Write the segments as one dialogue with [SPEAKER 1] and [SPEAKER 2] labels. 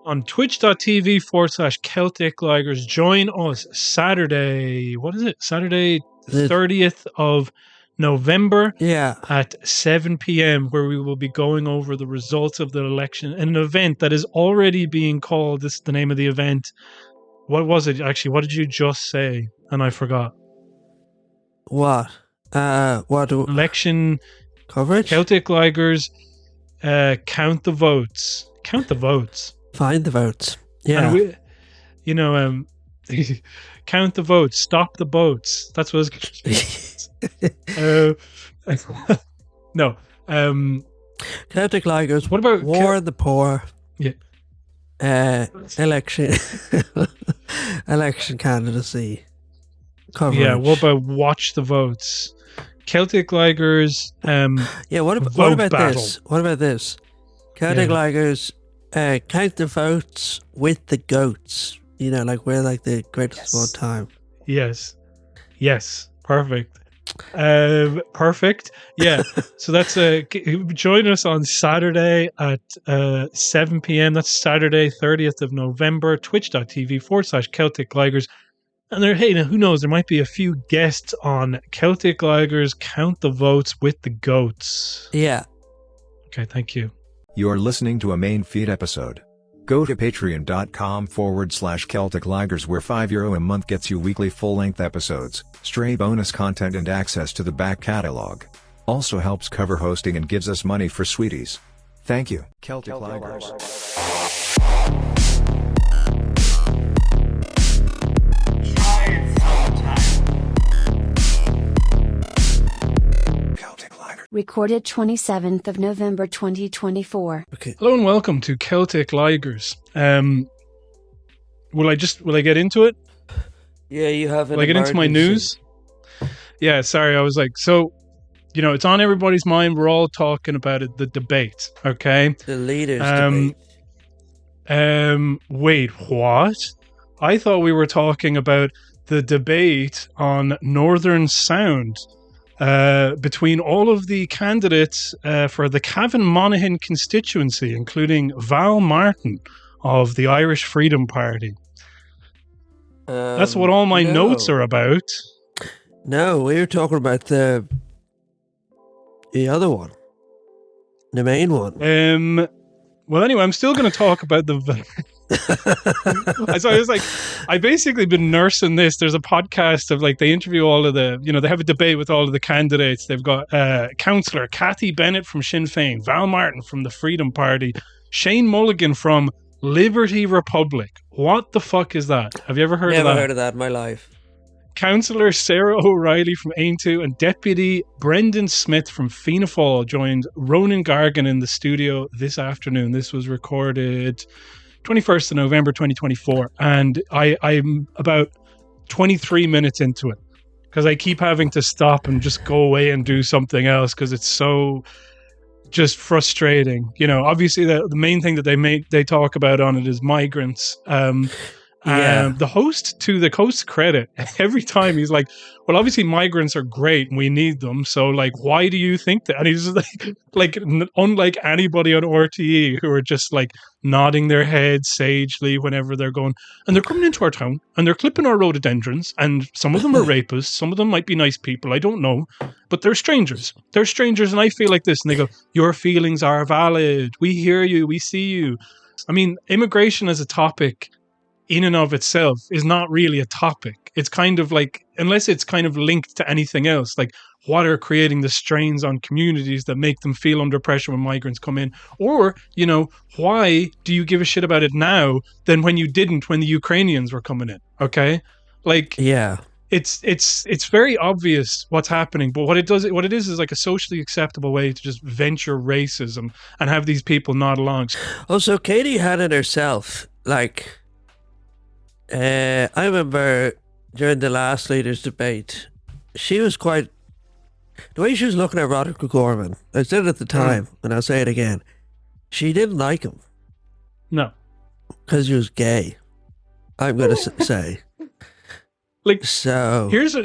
[SPEAKER 1] on twitch.tv/Celtic Ligers. Join us Saturday. What is it? Saturday, 30th of November at 7 p.m., where we will be going over the results of the election, an event that is already being called. This is the name of the event. What was it actually? What did you just say? And I forgot.
[SPEAKER 2] What?
[SPEAKER 1] Election
[SPEAKER 2] coverage?
[SPEAKER 1] Celtic Ligers. Count the votes. Count the votes.
[SPEAKER 2] Find the votes. Yeah.
[SPEAKER 1] And count the votes. Stop the boats. That's what it's no.
[SPEAKER 2] Celtic Ligers.
[SPEAKER 1] What about
[SPEAKER 2] War of the Poor?
[SPEAKER 1] Yeah.
[SPEAKER 2] Election. Election candidacy coverage.
[SPEAKER 1] Yeah. What about watch the votes? Celtic Ligers.
[SPEAKER 2] Yeah. What about this? What about this? Celtic Ligers. Count the votes with the goats. You know, like we're like the greatest of all time.
[SPEAKER 1] Yes. Perfect. Perfect. Yeah. So that's join us on Saturday at 7 p.m. That's Saturday, 30th of November. Twitch.tv/Celtic Ligers. And who knows? There might be a few guests on Celtic Ligers. Count the votes with the goats.
[SPEAKER 2] Yeah.
[SPEAKER 1] Okay. Thank you.
[SPEAKER 3] You're listening to a main feed episode. Go to patreon.com/Celtic Ligers, where €5 a month gets you weekly full-length episodes, stray bonus content and access to the back catalogue. Also helps cover hosting and gives us money for sweeties. Thank you. Celtic Ligers.
[SPEAKER 4] Recorded 27th of November 2024.
[SPEAKER 2] Okay.
[SPEAKER 1] Hello and welcome to Celtic Ligers. Will I get into it?
[SPEAKER 2] Yeah, you have.
[SPEAKER 1] Will I get into my news? Yeah, sorry. I was like, so, it's on everybody's mind. We're all talking about it. The debate. Okay.
[SPEAKER 2] The leaders debate.
[SPEAKER 1] Wait, what? I thought we were talking about the debate on Northern Sound. Between all of the candidates for the Cavan Monaghan constituency, including Val Martin of the Irish Freedom Party. That's what all my notes are about.
[SPEAKER 2] No, we were talking about the other one. The main one.
[SPEAKER 1] Well, anyway, I'm still going to talk about the... So I was like, I've basically been nursing this. There's a podcast of they interview all of the, they have a debate with all of the candidates. They've got Councillor Cathy Bennett from Sinn Féin, Val Martin from the Freedom Party, Shane Mulligan from Liberty Republic. What the fuck is that? Have you ever heard of that?
[SPEAKER 2] Never heard of that in my life.
[SPEAKER 1] Councillor Sarah O'Reilly from Aintu and Deputy Brendan Smith from Fianna Fáil joined Ronan Gargan in the studio this afternoon. This was recorded 21st of November 2024, and I'm about 23 minutes into it because I keep having to stop and just go away and do something else because it's so just frustrating. Obviously the main thing that they talk about on it is migrants. The host, to the host's credit, every time he's like, well, obviously migrants are great and we need them. So why do you think that? And he's like unlike anybody on RTE who are just nodding their heads sagely whenever they're going, and they're coming into our town and they're clipping our rhododendrons and some of them are rapists. Some of them might be nice people. I don't know, but they're strangers. They're strangers. And I feel like this. And they go, your feelings are valid. We hear you. We see you. I mean, immigration as a topic in and of itself is not really a topic. It's kind of unless it's kind of linked to anything else, what are creating the strains on communities that make them feel under pressure when migrants come in? Or, why do you give a shit about it now than when you didn't when the Ukrainians were coming in? Okay?
[SPEAKER 2] Yeah.
[SPEAKER 1] It's very obvious what's happening, but what it is a socially acceptable way to just venture racism and have these people nod along.
[SPEAKER 2] Also, Katie had it herself, I remember during the last leaders debate, she was quite, the way she was looking at Roderick O'Gorman, I said it at the time, and I'll say it again, she didn't like him.
[SPEAKER 1] No.
[SPEAKER 2] Because he was gay, I'm going to say.
[SPEAKER 1] So here's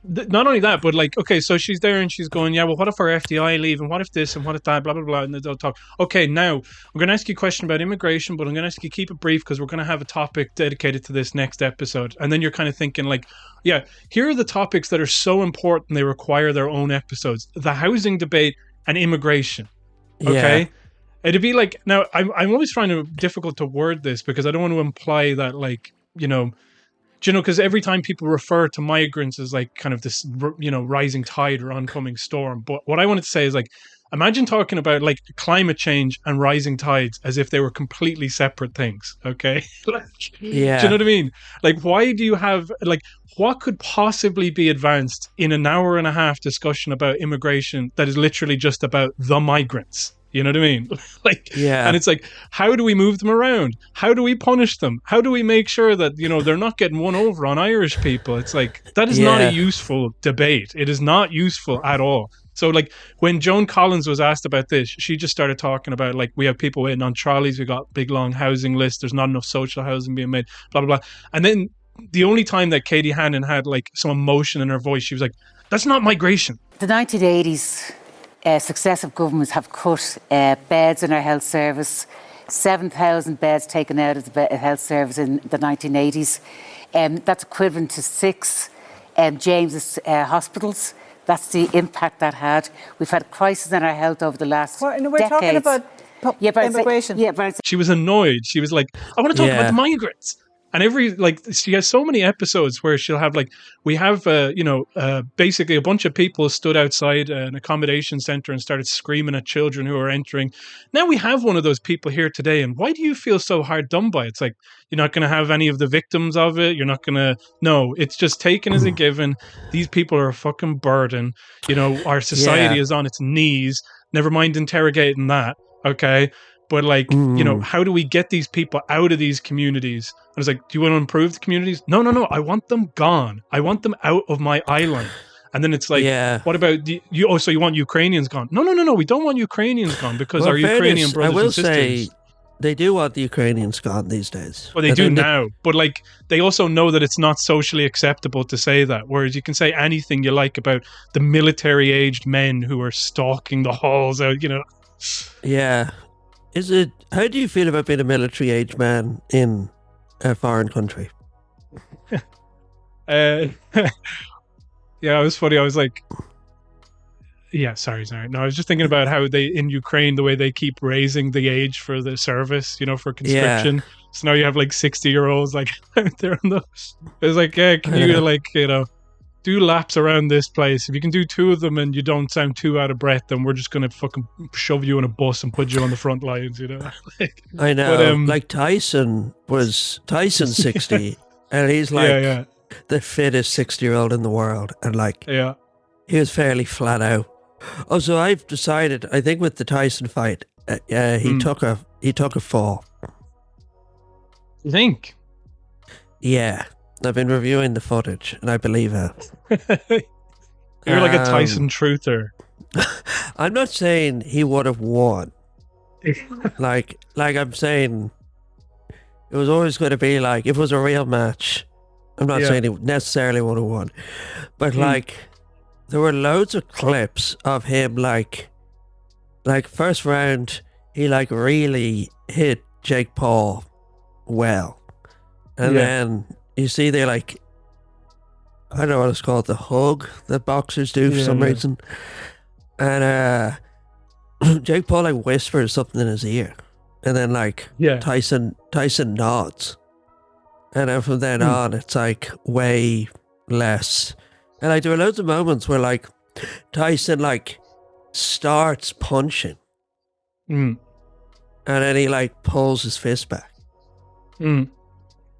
[SPEAKER 1] not only that, but like, okay, so she's there and she's going, yeah, well, what if our FDI leave, and what if this, and what if that, blah blah blah, and they'll talk. Okay, now I'm going to ask you a question about immigration, but I'm going to ask you to keep it brief because we're going to have a topic dedicated to this next episode. And then you're kind of thinking like, yeah, here are the topics that are so important they require their own episodes: the housing debate and immigration. Okay.
[SPEAKER 2] Yeah.
[SPEAKER 1] It'd be like, now I'm always finding it difficult to word this because I don't want to imply that, like, because every time people refer to migrants as like kind of this, rising tide or oncoming storm. But what I wanted to say is like, imagine talking about like climate change and rising tides as if they were completely separate things. Okay. Like,
[SPEAKER 2] Yeah.
[SPEAKER 1] do you know what I mean? Like, why do you have, like, what could possibly be advanced in an hour and a half discussion about immigration that is literally just about the migrants? You know what I mean? Like,
[SPEAKER 2] Yeah.
[SPEAKER 1] and it's like, how do we move them around? How do we punish them? How do we make sure that, they're not getting one over on Irish people? It's like, that is not a useful debate. It is not useful at all. So like when Joan Collins was asked about this, she just started talking about like, we have people waiting on trolleys. We got big, long housing lists. There's not enough social housing being made, blah, blah, blah. And then the only time that Katie Hannon had like some emotion in her voice, she was like, that's not migration.
[SPEAKER 5] The 1980s, successive governments have cut beds in our health service, 7,000 beds taken out of the health service in the 1980s. That's equivalent to 6 James's hospitals. That's the impact that had. We've had a crisis in our health over the last
[SPEAKER 6] we're
[SPEAKER 5] decades.
[SPEAKER 6] talking about immigration.
[SPEAKER 5] But
[SPEAKER 1] she was annoyed. She was like, I want to talk about the migrants. And she has so many episodes where she'll have like, we have, basically a bunch of people stood outside an accommodation center and started screaming at children who are entering. Now we have one of those people here today. And why do you feel so hard done by it? It's like, you're not going to have any of the victims of it. You're not going to, no, it's just taken as a given. These people are a fucking burden. Our society is on its knees. Never mind interrogating that. Okay. But like, how do we get these people out of these communities? I was like, do you want to improve the communities? No. I want them gone. I want them out of my island. And then it's like, what about so you want Ukrainians gone? No. We don't want Ukrainians gone because our Ukrainian brothers and sisters. I will say
[SPEAKER 2] they do want the Ukrainians gone these days.
[SPEAKER 1] Well, they do now. But like, they also know that it's not socially acceptable to say that. Whereas you can say anything you like about the military-aged men who are stalking the halls out,
[SPEAKER 2] Yeah. How do you feel about being a military-aged man in a foreign country?
[SPEAKER 1] Yeah, it was funny. I was like, yeah, sorry. No, I was just thinking about how in Ukraine, the way they keep raising the age for the service, for conscription. Yeah. So now you have like 60-year-olds like out there on it's like, yeah, can you do laps around this place? If you can do 2 of them and you don't sound too out of breath, then we're just going to fucking shove you in a bus and put you on the front lines,
[SPEAKER 2] I know. But, like Tyson's 60 and he's like the fittest 60-year-old in the world. And like, he was fairly flat out. Oh, so I've decided, I think with the Tyson fight, he took a fall.
[SPEAKER 1] You think?
[SPEAKER 2] Yeah. I've been reviewing the footage, and I believe it.
[SPEAKER 1] You're like a Tyson truther.
[SPEAKER 2] I'm not saying he would have won. like I'm saying, it was always going to be like, if it was a real match, I'm not saying he necessarily would have won. But like, there were loads of clips of him like first round, he like really hit Jake Paul well. And then you see they like, I don't know what it's called, the hug that boxers do for some reason. And Jake Paul like whispers something in his ear. And then like Tyson nods. And then from then on it's like way less. And like there were loads of moments where like Tyson like starts punching. And then he like pulls his fist back.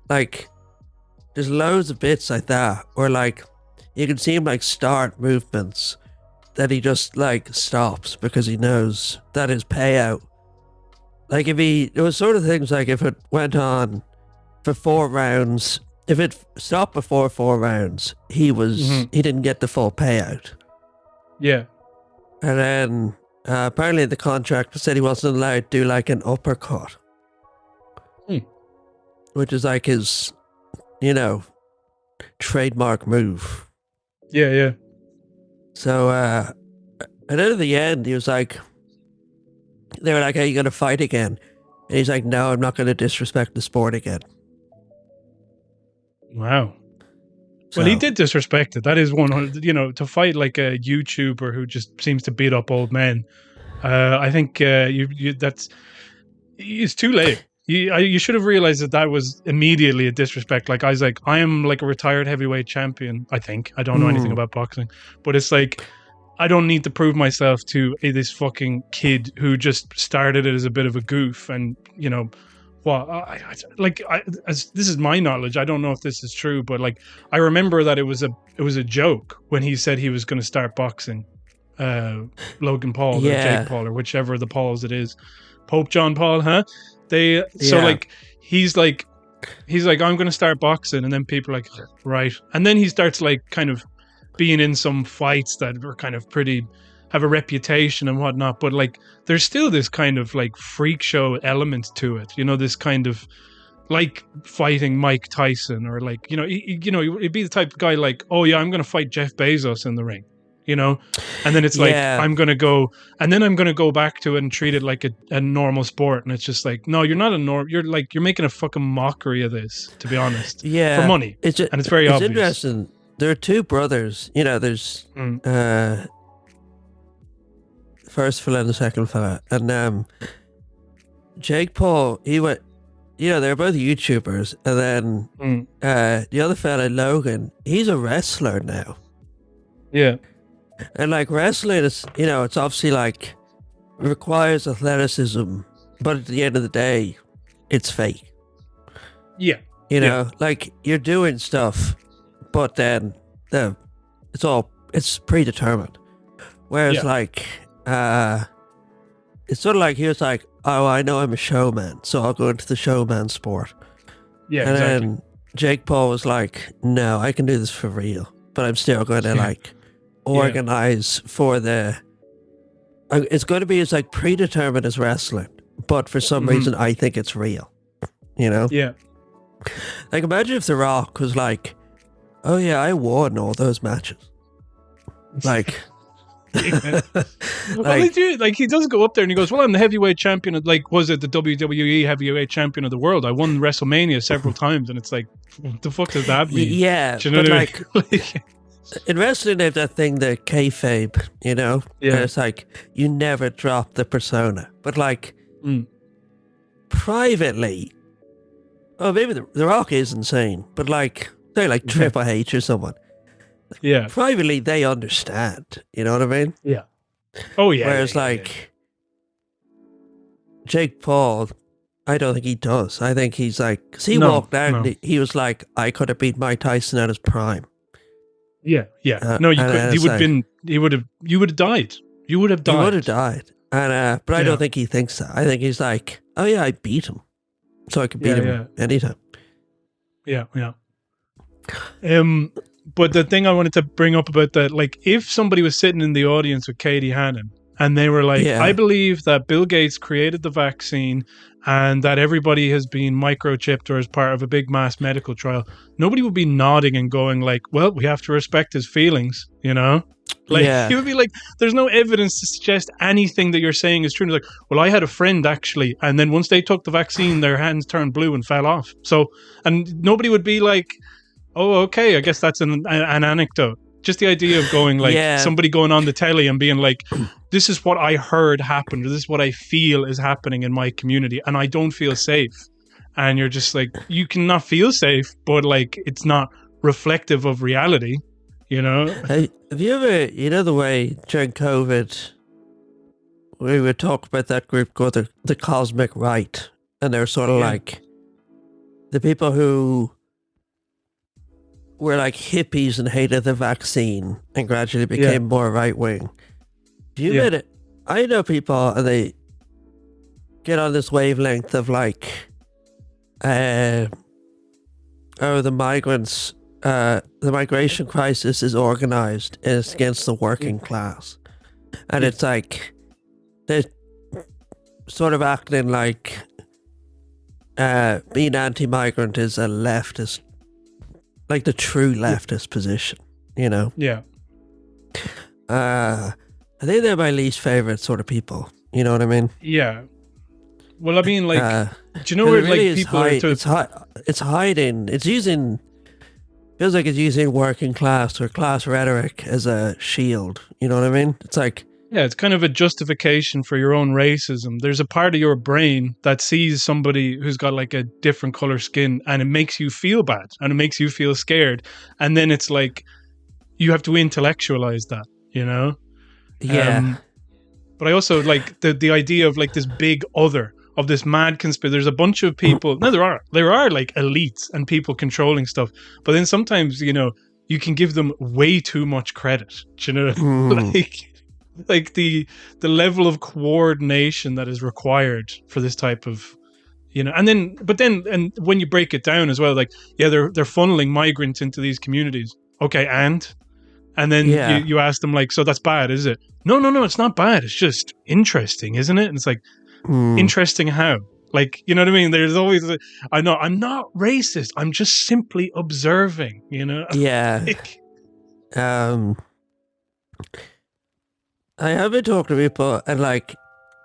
[SPEAKER 2] Like there's loads of bits like that where like you can see him like start movements that he just like stops because he knows that his payout. Like it was sort of things like if it went on for 4 rounds, if it stopped before 4 rounds, he didn't get the full payout.
[SPEAKER 1] Yeah.
[SPEAKER 2] And then apparently the contract said he wasn't allowed to do like an uppercut. Which is like his, trademark move.
[SPEAKER 1] Yeah, yeah.
[SPEAKER 2] So, and then at the end, he was like, they were like, "Are you going to fight again?" And he's like, "No, I'm not going to disrespect the sport again."
[SPEAKER 1] Wow.
[SPEAKER 2] So,
[SPEAKER 1] Well, he did disrespect it. That is 100. To fight like a YouTuber who just seems to beat up old men. I think it's too late. You should have realized that was immediately a disrespect. Like I am like a retired heavyweight champion. I think I don't know anything about boxing, but it's like I don't need to prove myself to this fucking kid who just started it as a bit of a goof. And as this is my knowledge, I don't know if this is true, but like I remember that it was a joke when he said he was going to start boxing. Logan Paul or Jake Paul or whichever of the Pauls it is. Pope John Paul, huh? So like he's like I'm going to start boxing, and then people are like, right, and then he starts like kind of being in some fights that are kind of pretty, have a reputation and whatnot, but like there's still this kind of like freak show element to it, this kind of like fighting Mike Tyson, or like he'd be the type of guy like, oh yeah, I'm going to fight Jeff Bezos in the ring. And then it's like, I'm going to go back to it and treat it like a normal sport. And it's just like, no, you're not you're making a fucking mockery of this, to be honest.
[SPEAKER 2] Yeah.
[SPEAKER 1] For money. And it's very obvious.
[SPEAKER 2] It's interesting. There are two brothers, there's first fella and the second fella. And Jake Paul, he went, they're both YouTubers. And then the other fella, Logan, he's a wrestler now.
[SPEAKER 1] Yeah.
[SPEAKER 2] And like wrestling is, it's obviously like requires athleticism, but at the end of the day, it's fake.
[SPEAKER 1] Yeah.
[SPEAKER 2] Like you're doing stuff, but then it's predetermined. Whereas like, it's sort of like he was like, oh, I know I'm a showman, so I'll go into the showman sport.
[SPEAKER 1] Yeah,
[SPEAKER 2] and
[SPEAKER 1] exactly.
[SPEAKER 2] then Jake Paul was like, no, I can do this for real, but I'm still going to like organize for it's going to be as like predetermined as wrestling, but for some reason I think it's real.
[SPEAKER 1] Yeah.
[SPEAKER 2] Like imagine if The Rock was like, oh yeah, I won all those matches. Like,
[SPEAKER 1] well, they do. Like he does go up there and he goes, well, I'm the heavyweight champion of, like, was it the WWE heavyweight champion of the world? I won WrestleMania several times. And it's like, what the fuck does that mean?
[SPEAKER 2] Yeah,
[SPEAKER 1] do you know
[SPEAKER 2] but
[SPEAKER 1] what I mean?
[SPEAKER 2] like in wrestling, they have that thing, the kayfabe,
[SPEAKER 1] Yeah.
[SPEAKER 2] And it's like, you never drop the persona. But like, privately, oh, maybe the Rock is insane, but like, they're like Triple H or someone.
[SPEAKER 1] Yeah.
[SPEAKER 2] Privately, they understand. You know what I mean?
[SPEAKER 1] Yeah. Oh, yeah.
[SPEAKER 2] Whereas like, Jake Paul, I don't think he does. I think he's like, because he walked out and he was like, I could have beat Mike Tyson at his prime.
[SPEAKER 1] Yeah, yeah. No, you could. You would have died. You would have died.
[SPEAKER 2] He would have died. And but I don't think he thinks that. I think he's like, oh yeah, I beat him, so I could beat him anytime.
[SPEAKER 1] Yeah, yeah. But the thing I wanted to bring up about that, like, if somebody was sitting in the audience with Katie Hannon and they were like, I believe that Bill Gates created the vaccine and that everybody has been microchipped or as part of a big mass medical trial, nobody would be nodding and going like, well, we have to respect his feelings, Like, he would be like, there's no evidence to suggest anything that you're saying is true. And it's like, well, I had a friend actually, and then once they took the vaccine, their hands turned blue and fell off. So, and nobody would be like, oh, okay, I guess that's an anecdote. Just the idea of going like somebody going on the telly and being like, this is what I heard happened, or this is what I feel is happening in my community, and I don't feel safe. And you're just like, you cannot feel safe, but like it's not reflective of reality,
[SPEAKER 2] Have you ever, the way during COVID, we would talk about that group called the Cosmic Right, and they're sort of like the people who were like hippies and hated the vaccine and gradually became more right wing. Do you get it? I know people and they get on this wavelength of like, the migrants, the migration crisis is organized and it's against the working class. And it's like, they're sort of acting like being anti-migrant is a leftist, like the true leftist position, you know.
[SPEAKER 1] Yeah.
[SPEAKER 2] I think they're my least favorite sort of people. You know what I mean?
[SPEAKER 1] Yeah. Well, I mean, like, do you know
[SPEAKER 2] 'cause
[SPEAKER 1] where
[SPEAKER 2] it really
[SPEAKER 1] like
[SPEAKER 2] is
[SPEAKER 1] people are to?
[SPEAKER 2] it's hiding. It's using. Feels like it's using working class or class rhetoric as a shield. You know what I mean? It's like,
[SPEAKER 1] Yeah, it's kind of a justification for your own racism. There's a part of your brain that sees somebody who's got like a different color skin and it makes you feel bad and it makes you feel scared. And then it's like you have to intellectualize that, you know?
[SPEAKER 2] yeah,
[SPEAKER 1] But I also like the idea of like this big other, of this mad conspiracy. There's a bunch of people. No, there are like elites and people controlling stuff. But then sometimes, you know, you can give them way too much credit. Do you know? like the level of coordination that is required for this type of, you know. And then when you break it down as well, like, yeah, they're funneling migrants into these communities. Okay, and then
[SPEAKER 2] Yeah.
[SPEAKER 1] you ask them like, so that's bad, is it? No, it's not bad. It's just interesting, isn't it? And it's like, interesting how? Like, you know what I mean? There's always, I know, I'm not racist. I'm just simply observing, you know?
[SPEAKER 2] yeah.
[SPEAKER 1] Like,
[SPEAKER 2] I have been talking to people, and like,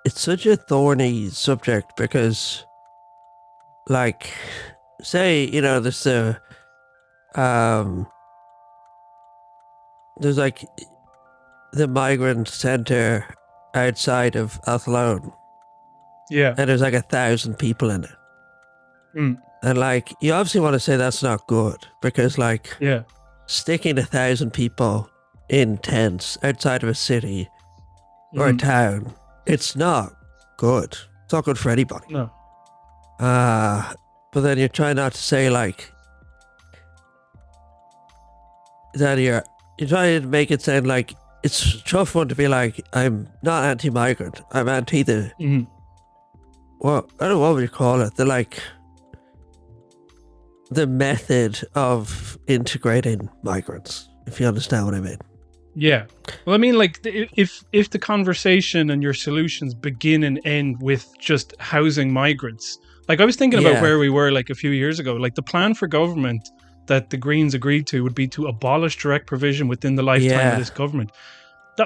[SPEAKER 2] it's such a thorny subject because, like, say, you know, there's like the migrant center outside of Athlone,
[SPEAKER 1] yeah.
[SPEAKER 2] and there's like 1,000 people in it.
[SPEAKER 1] Mm.
[SPEAKER 2] And like, you obviously want to say that's not good because, like,
[SPEAKER 1] Yeah.
[SPEAKER 2] sticking 1,000 people in tents outside of a city or a town, it's not good. It's not good for anybody.
[SPEAKER 1] No.
[SPEAKER 2] But then you're trying not to say like that you're trying to make it sound like it's a tough one to be like, I'm not anti-migrant. I'm anti the well, I don't know what would you call it. The like the method of integrating migrants, if you understand what I mean.
[SPEAKER 1] Yeah. Well, I mean, like, if the conversation and your solutions begin and end with just housing migrants, like I was thinking about where we were like a few years ago, like the plan for government that the Greens agreed to would be to abolish direct provision within the lifetime of this government.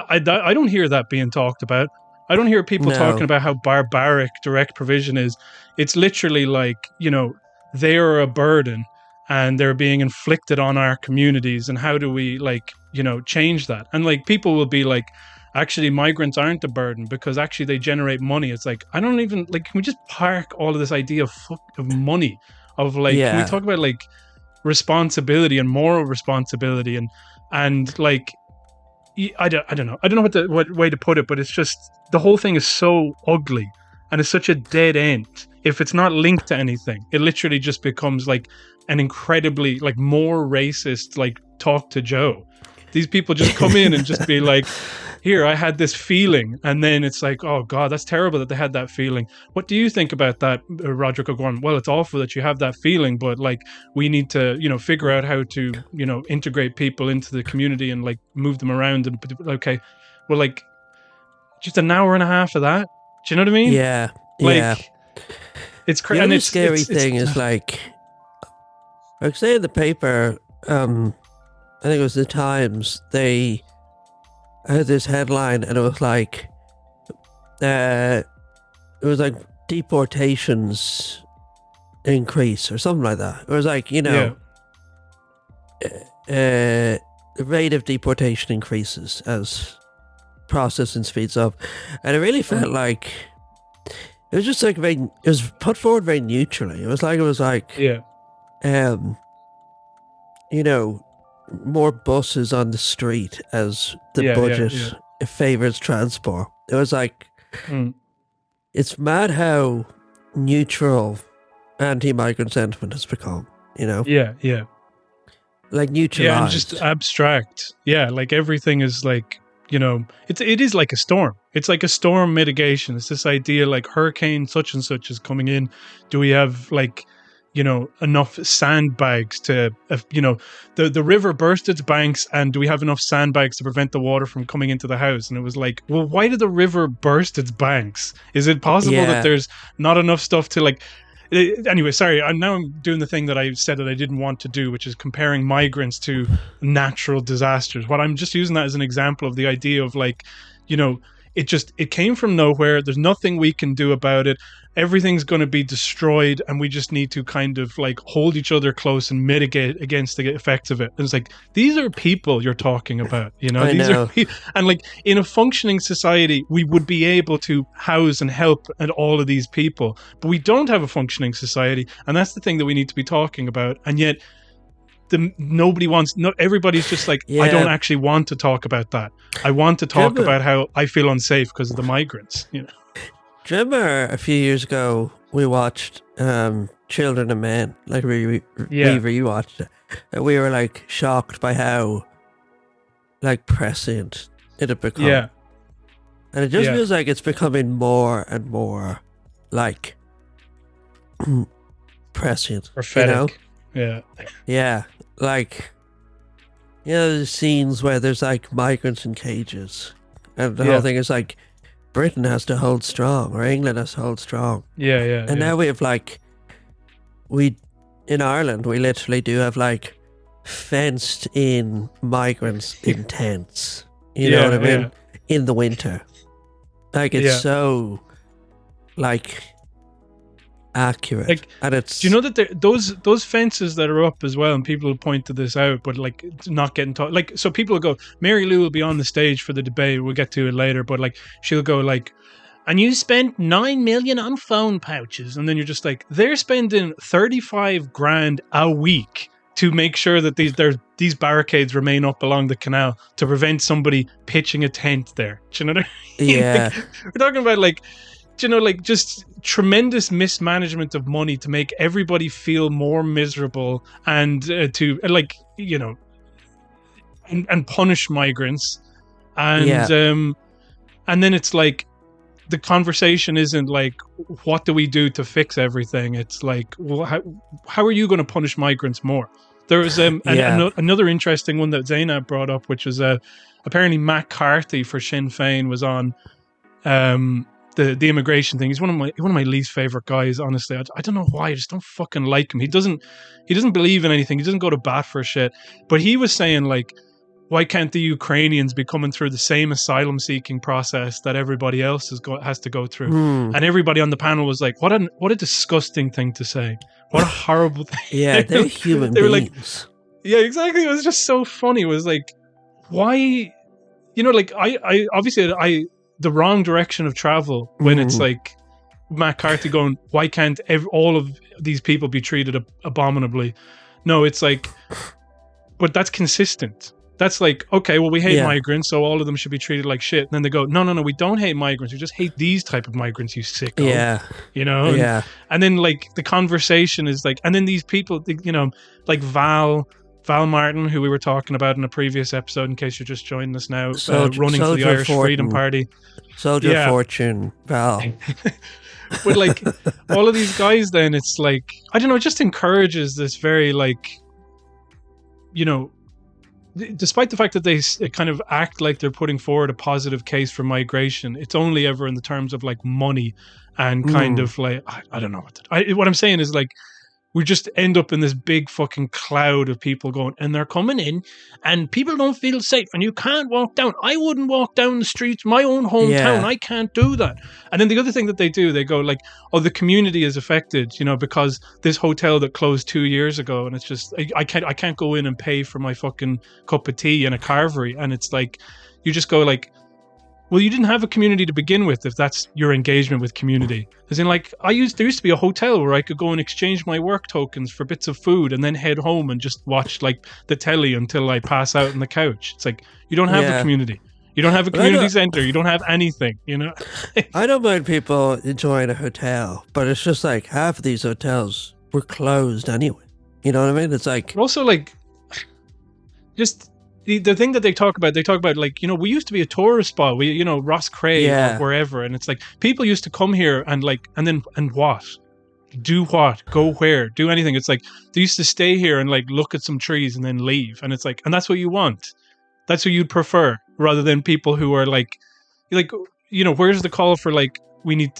[SPEAKER 1] I don't hear that being talked about. I don't hear people talking about how barbaric direct provision is. It's literally like, you know, they are a burden and they're being inflicted on our communities, and how do we, like, you know, change that? And like, people will be like, actually migrants aren't a burden because actually they generate money. It's like, I don't even, like, can we just park all of this idea of money, of like, can we talk about like responsibility and moral responsibility and like, I don't know what way to put it, but it's just, the whole thing is so ugly and it's such a dead end. If it's not linked to anything, it literally just becomes like an incredibly like more racist, like, talk to Joe. These people just come in and just be like, here, I had this feeling. And then it's like, oh God, that's terrible that they had that feeling. What do you think about that, Roderick O'Gorman? Well, it's awful that you have that feeling, but like, we need to, you know, figure out how to, you know, integrate people into the community and like move them around. And okay, well, like, just an hour and a half of that. Do you know what I mean?
[SPEAKER 2] Yeah.
[SPEAKER 1] Like, it's crazy.
[SPEAKER 2] The
[SPEAKER 1] And
[SPEAKER 2] other
[SPEAKER 1] it's
[SPEAKER 2] scary thing is like say in the paper, I think it was the Times, they had this headline and it was like, deportations increase or something like that. It was like, you know, the rate of deportation increases as processing speeds up. And it really felt like it was just like it was put forward very neutrally. It was like you know, more buses on the street as the budget favors transport. It was like, it's mad how neutral anti-migrant sentiment has become, you know?
[SPEAKER 1] Yeah.
[SPEAKER 2] Like neutralized.
[SPEAKER 1] Yeah, and just abstract. Yeah, like everything is like, you know, it is like a storm. It's like a storm mitigation. It's this idea like hurricane such and such is coming in. Do we have like, you know, enough sandbags to, you know, the river burst its banks, and do we have enough sandbags to prevent the water from coming into the house? And it was like, well, why did the river burst its banks? Is it possible that there's not enough stuff to like, Anyway, sorry. I'm doing the thing that I said that I didn't want to do, which is comparing migrants to natural disasters. What I'm just using that as an example of the idea of like, you know, it came from nowhere. There's nothing we can do about it. Everything's going to be destroyed, and we just need to kind of like hold each other close and mitigate against the effects of it. And it's like, these are people you're talking about, you know. And like in a functioning society, we would be able to house and help and all of these people, but we don't have a functioning society, and that's the thing that we need to be talking about. And yet, everybody's just like, I don't actually want to talk about that. I want to talk about how I feel unsafe because of the migrants, you know.
[SPEAKER 2] Do you remember a few years ago we watched Children of Men? Like we rewatched it. And we were like shocked by how like prescient it had become.
[SPEAKER 1] Yeah.
[SPEAKER 2] And it just feels like it's becoming more and more like prescient.
[SPEAKER 1] Prophetic.
[SPEAKER 2] You know?
[SPEAKER 1] Yeah.
[SPEAKER 2] Yeah. Like, you know, there's scenes where there's like migrants in cages. And the whole thing is like, Britain has to hold strong, or England has to hold strong.
[SPEAKER 1] Yeah.
[SPEAKER 2] And now we have like, in Ireland, we literally do have like fenced in migrants in tents. You know what I mean? In the winter. Like, it's so like accurate.
[SPEAKER 1] Like,
[SPEAKER 2] and it's,
[SPEAKER 1] do you know that those fences that are up as well, and people will point to this out, but like it's not getting taught. Like, so people will go, Mary Lou will be on the stage for the debate, we'll get to it later, but like she'll go like, and you spent 9 million on phone pouches, and then you're just like, they're spending 35 grand a week to make sure that these barricades remain up along the canal to prevent somebody pitching a tent there. Do you know what I mean?
[SPEAKER 2] Yeah.
[SPEAKER 1] Like, we're talking about like, you know, like just tremendous mismanagement of money to make everybody feel more miserable and to like, you know, and punish migrants. And and then it's like, the conversation isn't like, what do we do to fix everything? It's like, well, how are you going to punish migrants more? There was another interesting one that Zainab brought up, which was apparently Matt Carthy for Sinn Féin was on the immigration thing. He's one of my least favorite guys, honestly. I don't know why. I just don't fucking like him. He doesn't believe in anything. He doesn't go to bat for shit. But he was saying like, why can't the Ukrainians be coming through the same asylum seeking process that everybody else has to go through? And everybody on the panel was like, what a disgusting thing to say. What a horrible thing.
[SPEAKER 2] Yeah, they're human
[SPEAKER 1] they were
[SPEAKER 2] beings.
[SPEAKER 1] like, yeah, exactly. It was just so funny. It was like, why, you know, like I obviously the wrong direction of travel when it's like Matt Carthy going, why can't all of these people be treated abominably? No, it's like, but that's consistent. That's like, okay, well, we hate migrants, so all of them should be treated like shit. And then they go, no, we don't hate migrants. We just hate these type of migrants, you sicko.
[SPEAKER 2] Yeah.
[SPEAKER 1] You know? And then, like, the conversation is like, and then these people, you know, like Val Martin, who we were talking about in a previous episode, in case you're just joining us now, running for the Irish Freedom Party.
[SPEAKER 2] Soldier Fortune, Val.
[SPEAKER 1] But, like, all of these guys then, it's like, I don't know, it just encourages this very, like, you know, despite the fact that they kind of act like they're putting forward a positive case for migration, it's only ever in the terms of like money and kind of like, I don't know what I'm saying is like, we just end up in this big fucking cloud of people going, and they're coming in and people don't feel safe and you can't walk down. I wouldn't walk down the streets, my own hometown. I can't do that. And then the other thing that they do, they go like, oh, the community is affected, you know, because this hotel that closed 2 years ago, and it's just, I can't go in and pay for my fucking cup of tea in a carvery. And it's like, you just go like, well, you didn't have a community to begin with if that's your engagement with community. As in, like, there used to be a hotel where I could go and exchange my work tokens for bits of food and then head home and just watch, like, the telly until I pass out on the couch. It's like, you don't have a community. You don't have a community centre. You don't have anything, you know?
[SPEAKER 2] I don't mind people enjoying a hotel, but it's just like half of these hotels were closed anyway. You know what I mean? It's like...
[SPEAKER 1] But also, like, just... The thing that they talk about, like, you know, we used to be a tourist spot. We, you know, Ross Cray or wherever. And it's like, people used to come here and like, and what? Do what? Go where? Do anything. It's like, they used to stay here and like look at some trees and then leave. And it's like, and that's what you want. That's what you'd prefer rather than people who are like, you know, where's the call for like, we need,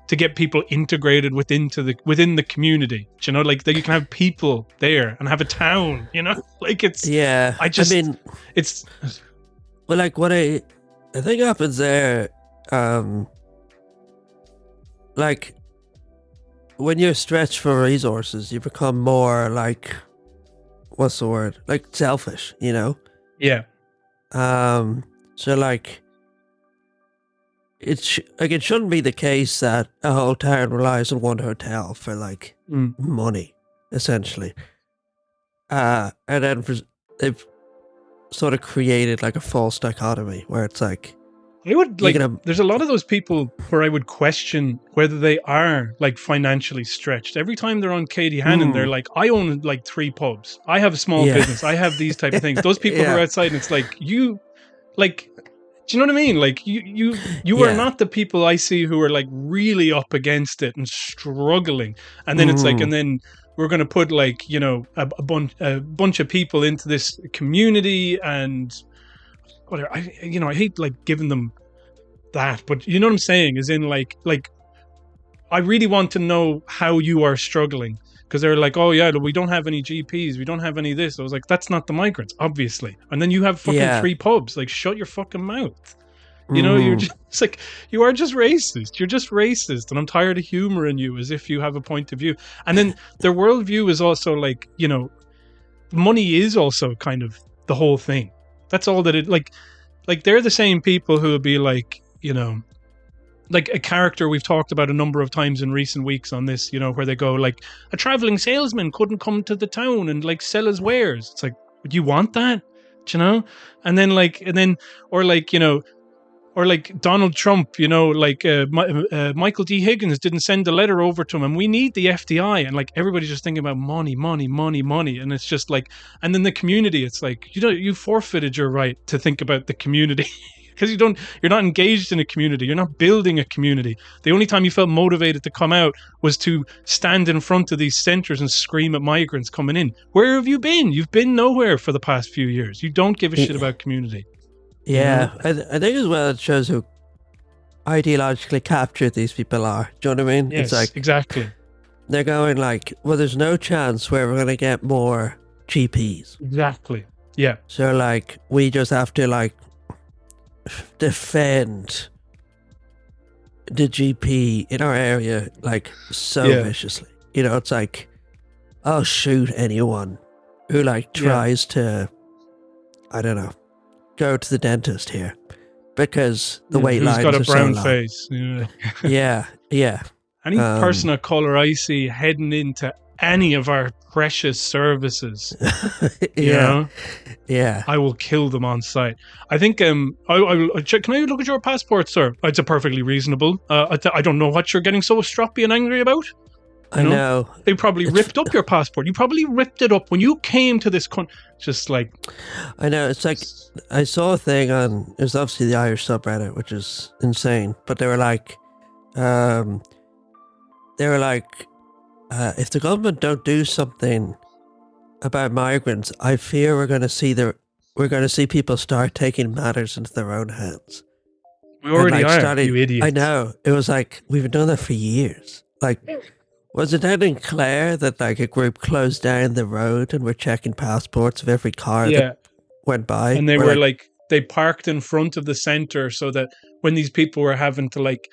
[SPEAKER 1] to get people integrated within the community. Do you know, like that you can have people there and have a town. You know, like it's it's
[SPEAKER 2] well, like what I think happens there, like when you're stretched for resources, you become more like, what's the word? Like selfish, you know?
[SPEAKER 1] Yeah.
[SPEAKER 2] So like, it shouldn't be the case that a whole town relies on one hotel for like money, essentially. And then they've sort of created like a false dichotomy where it's like,
[SPEAKER 1] I would like. There's a lot of those people where I would question whether they are like financially stretched. Every time they're on Katie Hannon, they're like, "I own like 3 pubs. I have a small business. I have these type of things." Those people who are outside, and it's like do you know what I mean? Like you are not the people I see who are like really up against it and struggling. And then it's like, and then we're going to put like, you know, a bunch of people into this community and whatever. I hate like giving them that, but you know what I'm saying? Is in like I really want to know how you are struggling, because they're like, oh yeah, we don't have any GPs, we don't have any this. I was like, that's not the migrants, obviously. And then you have fucking 3 pubs. Like, shut your fucking mouth. You know, you're just like, you are just racist. You're just racist, and I'm tired of humoring you as if you have a point of view. And then their worldview is also like, you know, money is also kind of the whole thing. That's all that it like they're the same people who would be like, you know, like a character we've talked about a number of times in recent weeks on this, you know, where they go like, a traveling salesman couldn't come to the town and like sell his wares. It's like, would you want that? Do you know? And then or like, you know, or like Donald Trump, you know, like Michael D. Higgins didn't send a letter over to him, and we need the FDI, and like everybody's just thinking about money, and it's just like, and then the community, it's like, you know, you forfeited your right to think about the community. Because you're not engaged in a community. You're not building a community. The only time you felt motivated to come out was to stand in front of these centres and scream at migrants coming in. Where have you been? You've been nowhere for the past few years. You don't give a shit about community.
[SPEAKER 2] Yeah, you know? I think as well it shows how ideologically captured these people are. Do you know what I mean?
[SPEAKER 1] Yes,
[SPEAKER 2] it's like,
[SPEAKER 1] exactly.
[SPEAKER 2] They're going like, well, there's no chance where we're going to get more GPs.
[SPEAKER 1] Exactly. Yeah.
[SPEAKER 2] So like, we just have to like defend the GP in our area like so viciously. You know, it's like, I'll shoot anyone who like tries to, I don't know, go to the dentist here because the wait lines
[SPEAKER 1] got a
[SPEAKER 2] are
[SPEAKER 1] brown
[SPEAKER 2] so long.
[SPEAKER 1] face.
[SPEAKER 2] Yeah.
[SPEAKER 1] Any person of color I see heading into any of our precious services, you know, I will kill them on sight. I think I will check. Can I look at your passport, sir? It's a perfectly reasonable. I don't know what you're getting so stroppy and angry about.
[SPEAKER 2] I know.
[SPEAKER 1] They probably ripped up your passport. You probably ripped it up when you came to this country. Just like,
[SPEAKER 2] I know. It's like, I saw a thing on, it was obviously the Irish subreddit, which is insane, but they were like, if the government don't do something about migrants, I fear we're going to see people start taking matters into their own hands.
[SPEAKER 1] We already are, you idiots.
[SPEAKER 2] I know. It was like, we've been doing that for years. Like, was it down in Clare that like a group closed down the road and were checking passports of every car that went by?
[SPEAKER 1] And they were like, they parked in front of the centre so that when these people were having to like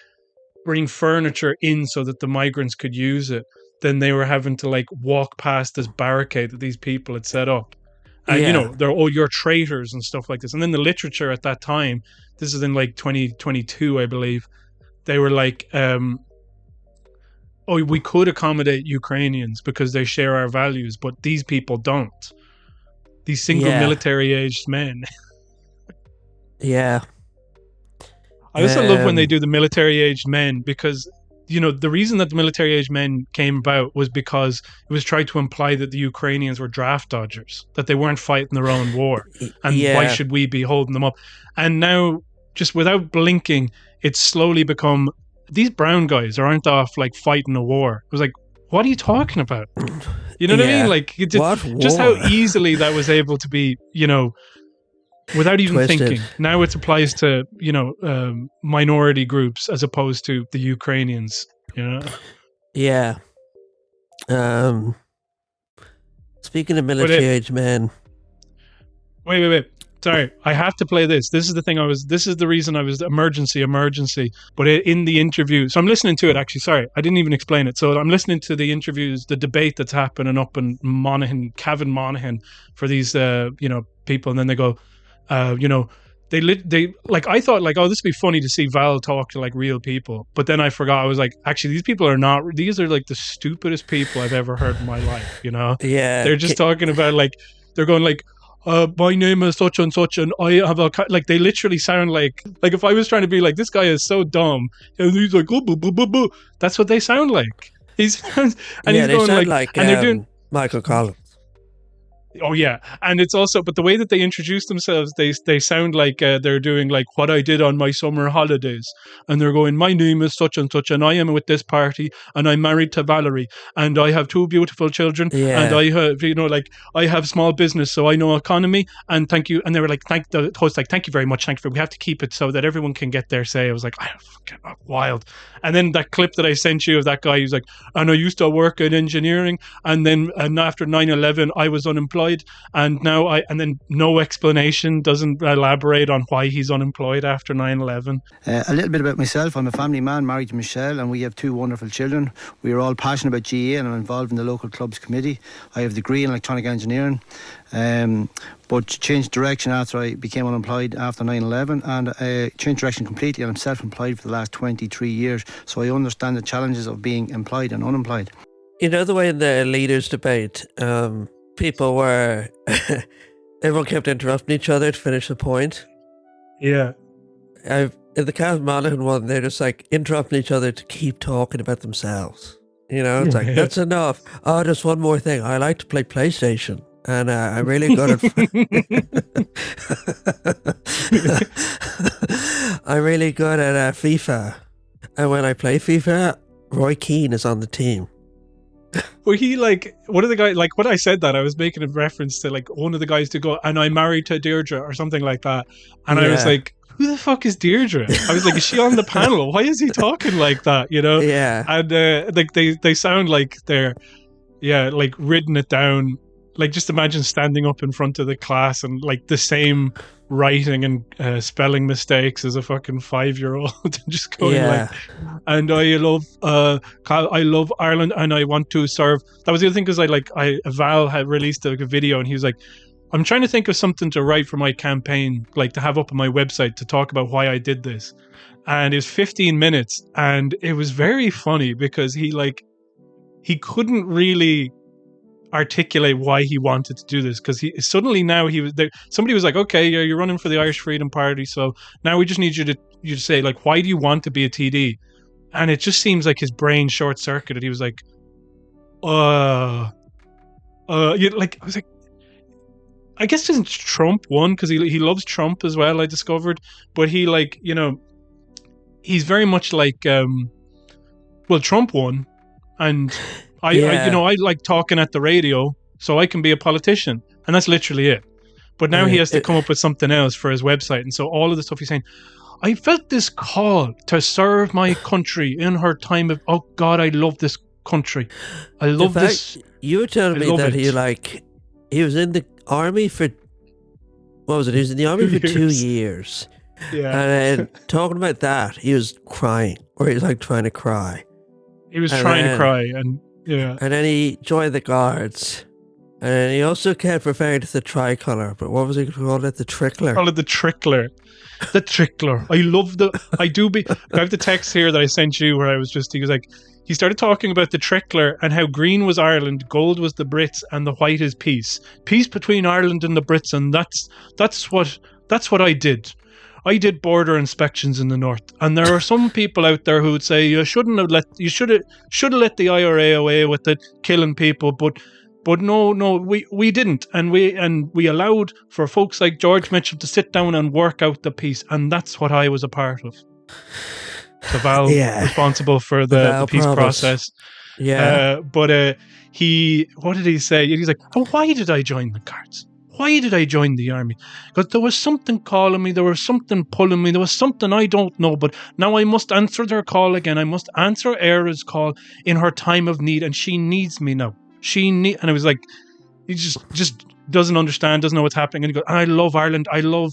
[SPEAKER 1] bring furniture in so that the migrants could use it, then they were having to like walk past this barricade that these people had set up. And you know, they're, you're traitors and stuff like this. And then the literature at that time, this is in like 2022, I believe, they were like, we could accommodate Ukrainians because they share our values, but these people don't. These single military-aged men.
[SPEAKER 2] Yeah.
[SPEAKER 1] I also love when they do the military-aged men, because, you know, the reason that the military-aged men came about was because it was tried to imply that the Ukrainians were draft dodgers, that they weren't fighting their own war. And why should we be holding them up? And now, just without blinking, it's slowly become, these brown guys aren't off like fighting a war. It was like, what are you talking about? You know what I mean? Like, just how easily that was able to be, you know, without even thinking. Now it applies to, you know, minority groups as opposed to the Ukrainians. You know?
[SPEAKER 2] Yeah. Speaking of military age men.
[SPEAKER 1] Wait. Sorry, I have to play this. This is the reason I was emergency. But in the interview, so I'm listening to it actually. Sorry, I didn't even explain it. So I'm listening to the interviews, the debate that's happening up in Cavan Monaghan for these, people. And then they go, they like, I thought like, oh, this would be funny to see Val talk to like real people. But then I forgot. I was like, actually, these are like the stupidest people I've ever heard in my life. You know?
[SPEAKER 2] Yeah.
[SPEAKER 1] They're just talking about like, they're going like, my name is such and such, and I have a like. They literally sound like if I was trying to be like, this guy is so dumb, and he's like, oh, boo, boo, boo, boo. That's what they sound like. He's and he's
[SPEAKER 2] they
[SPEAKER 1] going
[SPEAKER 2] sound like
[SPEAKER 1] and they're doing
[SPEAKER 2] Michael Collins.
[SPEAKER 1] Oh yeah, and it's also, but the way that they introduce themselves, they sound like they're doing like what I did on my summer holidays, and they're going, my name is such and such, and I am with this party, and I'm married to Valerie, and I have 2 beautiful children, and I have, I have small business, so I know economy, and thank you. And they were like, the host like, thank you very much, we have to keep it so that everyone can get their say. I was like, wild. And then that clip that I sent you of that guy, he's like, and I used to work in engineering, and then after 9/11 I was unemployed, and then no explanation, doesn't elaborate on why he's unemployed after 9/11.
[SPEAKER 7] A little bit about myself. I'm a family man, married to Michelle, and we have 2 wonderful children. We are all passionate about GA, and I'm involved in the local clubs committee. I have a degree in electronic engineering, but changed direction after I became unemployed after 9/11, and changed direction completely, and I'm self-employed for the last 23 years, so I understand the challenges of being employed and unemployed.
[SPEAKER 2] You know, the way in the leaders debate, people were everyone kept interrupting each other to finish the point.
[SPEAKER 1] Yeah.
[SPEAKER 2] In the Cavan Monaghan one, they're just like interrupting each other to keep talking about themselves. You know, it's like, that's enough. Oh, just one more thing. I like to play PlayStation, and I'm really good at I'm really good at FIFA, and when I play FIFA, Roy Keane is on the team.
[SPEAKER 1] Well, he like, one of the guys, like when I said that, I was making a reference to like one of the guys to go, and I'm married to Deirdre or something like that. And I was like, who the fuck is Deirdre? I was like, is she on the panel? Why is he talking like that? You know?
[SPEAKER 2] Yeah.
[SPEAKER 1] And like they sound like they're, like written it down. Like just imagine standing up in front of the class and like the same writing and spelling mistakes as a fucking 5-year-old, just going like, and I love Ireland, and I want to serve. That was the other thing, because Val had released a video, and he was like, I'm trying to think of something to write for my campaign, like to have up on my website to talk about why I did this. And it was 15 minutes, and it was very funny because he couldn't really articulate why he wanted to do this, because he suddenly, now he was there, somebody was like, okay, you're running for the Irish Freedom Party, so now we just need you to say like, why do you want to be a TD? And it just seems like his brain short-circuited. He was like, I was like, I guess isn't Trump won, because he loves Trump as well, I discovered, but he he's very much like Trump won, and I like talking at the radio, so I can be a politician, and that's literally it. But now he has to come up with something else for his website, and so all of the stuff he's saying, I felt this call to serve my country in her time of, oh God, I love this country. I love this.
[SPEAKER 2] You were telling me that he was in the army for, what was it? He was in the army for 2 years.
[SPEAKER 1] Yeah.
[SPEAKER 2] And talking about that, he was crying, or he was like trying to cry.
[SPEAKER 1] He was trying to cry, and yeah.
[SPEAKER 2] And then he joined the Guards. And then he also kept referring to the tricolour, but what was he called it? The trickler.
[SPEAKER 1] Call it the trickler. The trickler. I have the text here that I sent you where he started talking about the trickler and how green was Ireland, gold was the Brits, and the white is peace. Peace between Ireland and the Brits, and that's what I did. I did border inspections in the north, and there are some people out there who would say you should have let the IRA away with it, killing people, but no, we didn't, and we allowed for folks like George Mitchell to sit down and work out the peace, and that's what I was a part of. So Val responsible for the peace process. Yeah. But what did he say? He's like, oh, why did I join the Guards? why did I join the army? Because there was something calling me, there was something pulling me, there was something I don't know, but now I must answer their call again. I must answer Éire's call in her time of need, and she needs me now. And I was like, he just doesn't understand, doesn't know what's happening. And he goes, I love Ireland. I love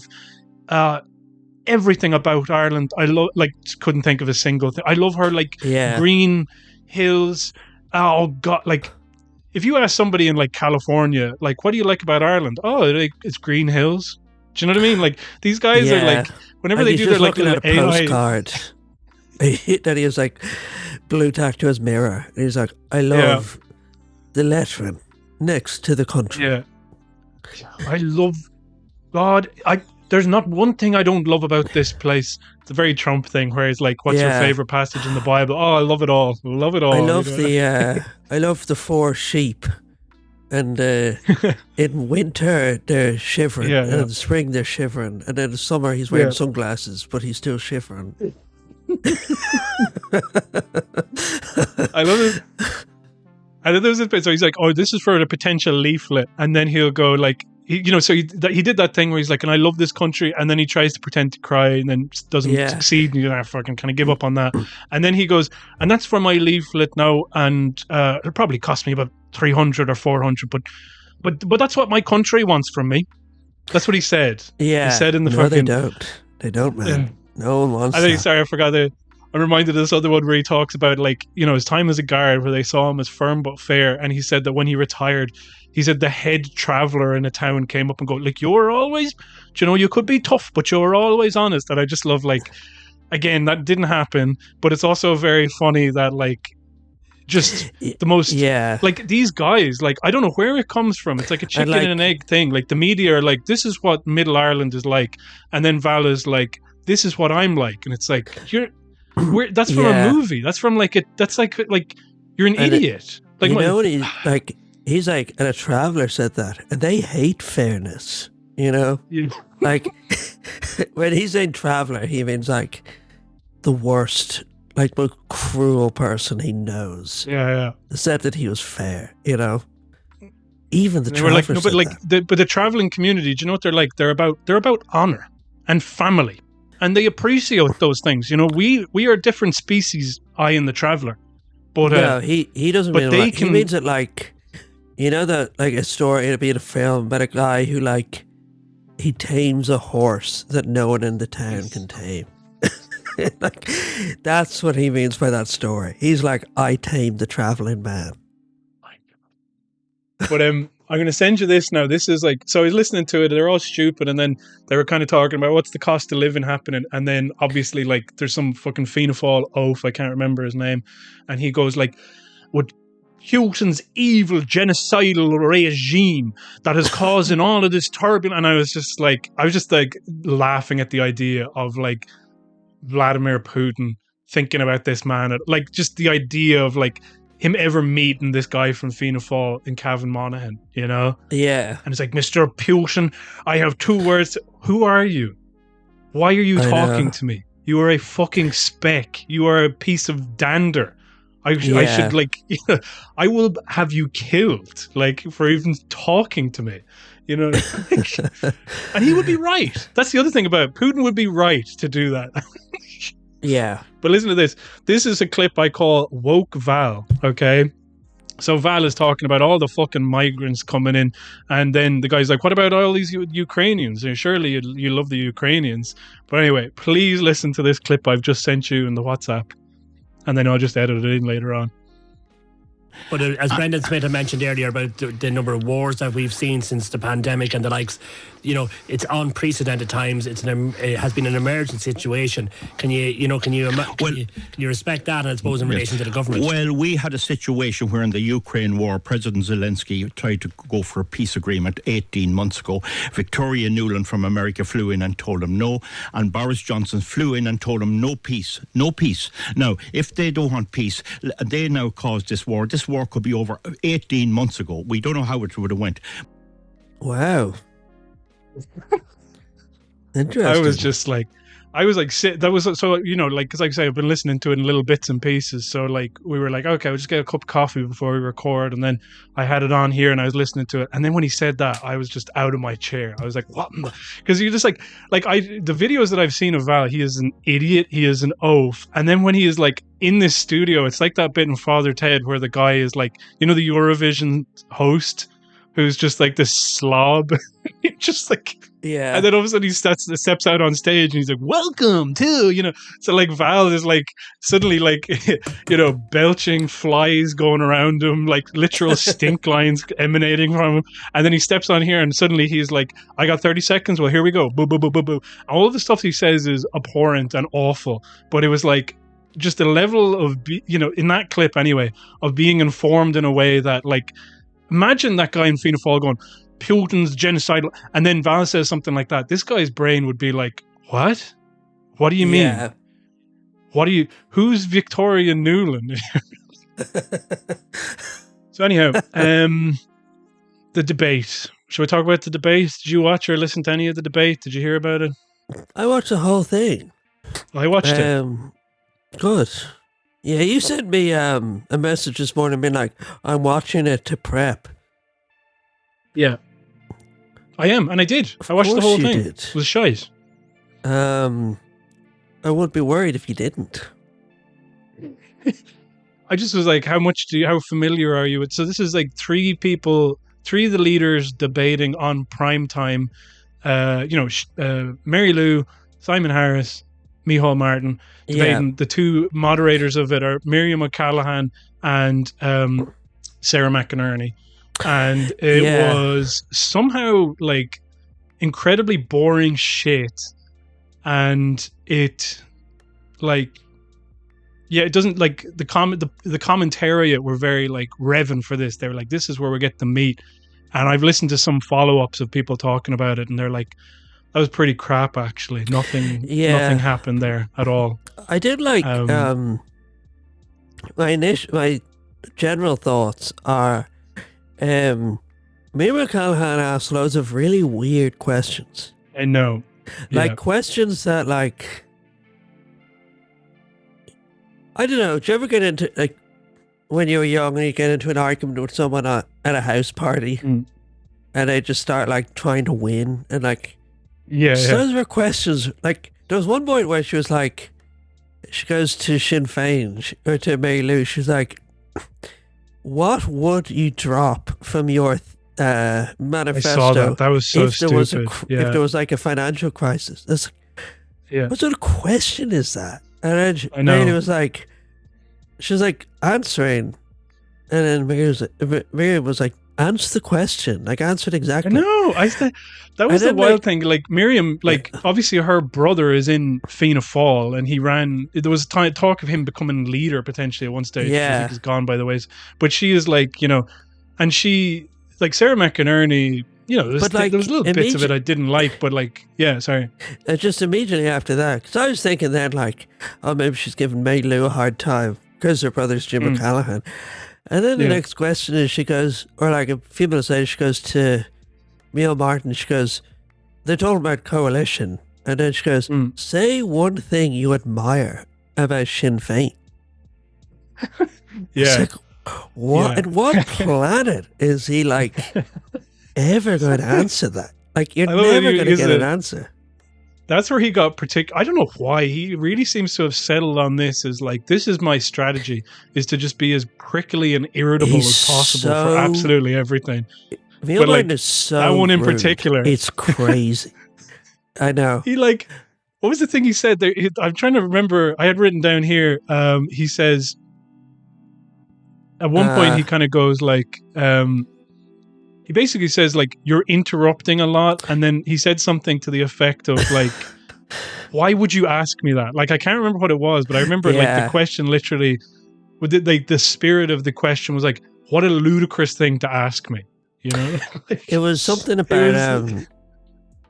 [SPEAKER 1] everything about Ireland. I love, like, couldn't think of a single thing. I love her, like, green hills. Oh God, like, if you ask somebody in like California, like, what do you like about Ireland? Oh, like, it's green hills. Do you know what I mean? Like, these guys are like, whenever they do their like little
[SPEAKER 2] postcard that he has like blue tacked to his mirror, and he's like, I love the lettering next to the country.
[SPEAKER 1] Yeah, I love God. There's not one thing I don't love about this place. It's a very Trump thing where he's like, what's your favorite passage in the Bible? Oh, I love it all. Love it all.
[SPEAKER 2] I love I love the 4 sheep. And in winter they're shivering, and in spring they're shivering, and then in summer he's wearing sunglasses, but he's still shivering.
[SPEAKER 1] I love it. And then there's this bit, so he's like, oh, this is for a potential leaflet, and then he'll go like, he did that thing where he's like, and I love this country, and then he tries to pretend to cry and then doesn't succeed, and you're fucking kind of give up on that. And then he goes, and that's for my leaflet now, and it'll probably cost me about 300 or 400, but that's what my country wants from me. That's what he said. Yeah, he said in the fucking.
[SPEAKER 2] They don't, man. No one wants.
[SPEAKER 1] Sorry, I forgot that. I'm reminded of this other one where he talks about, like, you know, his time as a guard, where they saw him as firm but fair, and he said that when he retired, he said the head traveller in a town came up and go, like, you're always, you know, you could be tough, but you're always honest. And I just love, like, again, that didn't happen, but it's also very funny that, like, just the most, like, these guys, like, I don't know where it comes from. It's like a chicken and an egg thing. Like, the media are like, this is what Middle Ireland is like, and then Val is like, this is what I'm like, and it's like, that's from a movie. That's from like that's like you're an idiot. Like,
[SPEAKER 2] you know what he's like, and a traveller said that, and they hate fairness. You know, like when he's saying traveller, he means like the worst, like most cruel person he knows.
[SPEAKER 1] Yeah.
[SPEAKER 2] Said that he was fair. You know, even the traveller.
[SPEAKER 1] Like, no, but like the traveling community, do you know what they're like? They're about honor and family. And they appreciate those things. You know, we are a different species, I and the traveller. But
[SPEAKER 2] no, he doesn't mean it. He means it like, you know, that like a story, it'd be in a film about a guy who, like, he tames a horse that no one in the town can tame. Like, that's what he means by that story. He's like, I tamed the travelling man.
[SPEAKER 1] But I'm going to send you this now. This is like, so I was listening to it, they're all stupid, and then they were kind of talking about what's the cost of living happening, and then obviously, like, there's some fucking Fianna Fáil oaf, I can't remember his name, and he goes like, with Putin's evil genocidal regime that is causing all of this turbulence, and I was just like laughing at the idea of, like, Vladimir Putin thinking about this man, like, just the idea of, like, him ever meeting this guy from Fianna Fáil in Cavan Monaghan, you know?
[SPEAKER 2] Yeah.
[SPEAKER 1] And it's like, Mr. Putin, I have 2 words. Who are you? Why are you talking to me? You are a fucking speck. You are a piece of dander. I should, like, I will have you killed, like, for even talking to me, you know? And he would be right. That's the other thing about it. Putin would be right to do that.
[SPEAKER 2] Yeah.
[SPEAKER 1] But listen to this. This is a clip I call Woke Val, okay? So Val is talking about all the fucking migrants coming in, and then the guy's like, what about all these Ukrainians? Surely you love the Ukrainians. But anyway, please listen to this clip I've just sent you in the WhatsApp, and then I'll just edit it in later on.
[SPEAKER 8] But as Brendan Smith had mentioned earlier about the number of wars that we've seen since the pandemic and the likes, you know, it's unprecedented times. It has been an emergent situation. Can you respect that, I suppose, in relation to the government?
[SPEAKER 9] Well, we had a situation where in the Ukraine war, President Zelensky tried to go for a peace agreement 18 months ago. Victoria Nuland from America flew in and told him no, and Boris Johnson flew in and told him no peace. Now, if they don't want peace, they now caused this war. This war could be over 18 months ago. We don't know how it would have went.
[SPEAKER 2] Wow. Interesting.
[SPEAKER 1] I was just like, I was like, that was so, you know, like, because like I say, I've been listening to it in little bits and pieces. So like, we were like, okay, we'll just get a cup of coffee before we record. And then I had it on here and I was listening to it. And then when he said that, I was just out of my chair. I was like, what? Because you just the videos that I've seen of Val, he is an idiot. He is an oaf. And then when he is like in this studio, it's like that bit in Father Ted where the guy is like, you know, the Eurovision host who's just like this slob. Just like,
[SPEAKER 2] yeah.
[SPEAKER 1] And then all of a sudden he steps out on stage and he's like, welcome to, you know. So like Val is like suddenly like, you know, belching flies going around him, like literal stink lines emanating from him. And then he steps on here and suddenly he's like, I got 30 seconds. Well, here we go. Boo, boo, boo, boo, boo. All of the stuff he says is abhorrent and awful. But it was like just a level of, you know, in that clip anyway, of being informed in a way that like, imagine that guy in Fianna Fáil going, Putin's genocidal, and then Val says something like that. This guy's brain would be like, what? What do you mean?
[SPEAKER 2] Yeah.
[SPEAKER 1] Who's Victoria Newland? So anyhow, the debate. Should we talk about the debate? Did you watch or listen to any of the debate? Did you hear about it?
[SPEAKER 2] I watched the whole thing.
[SPEAKER 1] I watched it.
[SPEAKER 2] Good. Yeah, you sent me a message this morning being like, I'm watching it to prep.
[SPEAKER 1] Yeah. I am, and I did. I watched the whole thing.
[SPEAKER 2] Did.
[SPEAKER 1] It was shite.
[SPEAKER 2] I wouldn't be worried if you didn't.
[SPEAKER 1] I just was like, how familiar are you with? So this is like three of the leaders debating on prime time. You know, Mary Lou, Simon Harris, Micheál Martin. Debating. The two moderators of it are Miriam O'Callaghan and Sarah McInerney. And it was somehow like incredibly boring shit. And it like, yeah, it doesn't like the commentariat were very like revving for this. They were like, this is where we get the meat. And I've listened to some follow-ups of people talking about it and they're like, that was pretty crap actually. Nothing happened there at all.
[SPEAKER 2] I did like my general thoughts are Miriam O'Callaghan asked loads of really weird questions.
[SPEAKER 1] I know.
[SPEAKER 2] Like questions that like, I don't know, do you ever get into like when you were young and you get into an argument with someone at a house party and they just start like trying to win and like those were questions. Like there was one point where she was like, she goes to Sinn Féin or to Mary Lou, she's like, what would you drop from your manifesto?
[SPEAKER 1] I saw that. That was so stupid.
[SPEAKER 2] If there was like a financial crisis. That's, what sort of question is that? And then Mary was like, she was like answering, and then Mary was like, answer the question. Like answer it exactly.
[SPEAKER 1] No, that was the wild thing. Like Miriam, like obviously her brother is in Fianna Fáil, and he ran. There was talk of him becoming leader potentially at one stage.
[SPEAKER 2] Yeah,
[SPEAKER 1] I think he's gone by the ways. But she is like, you know, and she like Sarah McInerney. You know, there was little bits of it I didn't like, but like, yeah, sorry.
[SPEAKER 2] Just immediately after that, because I was thinking then like, oh, maybe she's giving Mary Lou a hard time because her brother's Jim O'Callaghan. And then the next question is she goes, or like a few minutes later, she goes to Micheál Martin. She goes, they're talking about coalition. And then she goes, say one thing you admire about Sinn Féin.
[SPEAKER 1] Like,
[SPEAKER 2] what? And what planet is he like ever going to answer that? Like you're never going to get an answer.
[SPEAKER 1] That's where he got I don't know why. He really seems to have settled on this as like, this is my strategy, is to just be as prickly and irritable as possible for absolutely everything.
[SPEAKER 2] Micheál Martin is so
[SPEAKER 1] that one in
[SPEAKER 2] rude.
[SPEAKER 1] particular.
[SPEAKER 2] It's crazy. I know.
[SPEAKER 1] He like, what was the thing he said there? I'm trying to remember. I had written down here. He says, at one point he kind of goes like, he basically says like, you're interrupting a lot. And then he said something to the effect of like, why would you ask me that? Like, I can't remember what it was, but I remember like the question literally, like the spirit of the question was like, what a ludicrous thing to ask me, you know?
[SPEAKER 2] It was something about,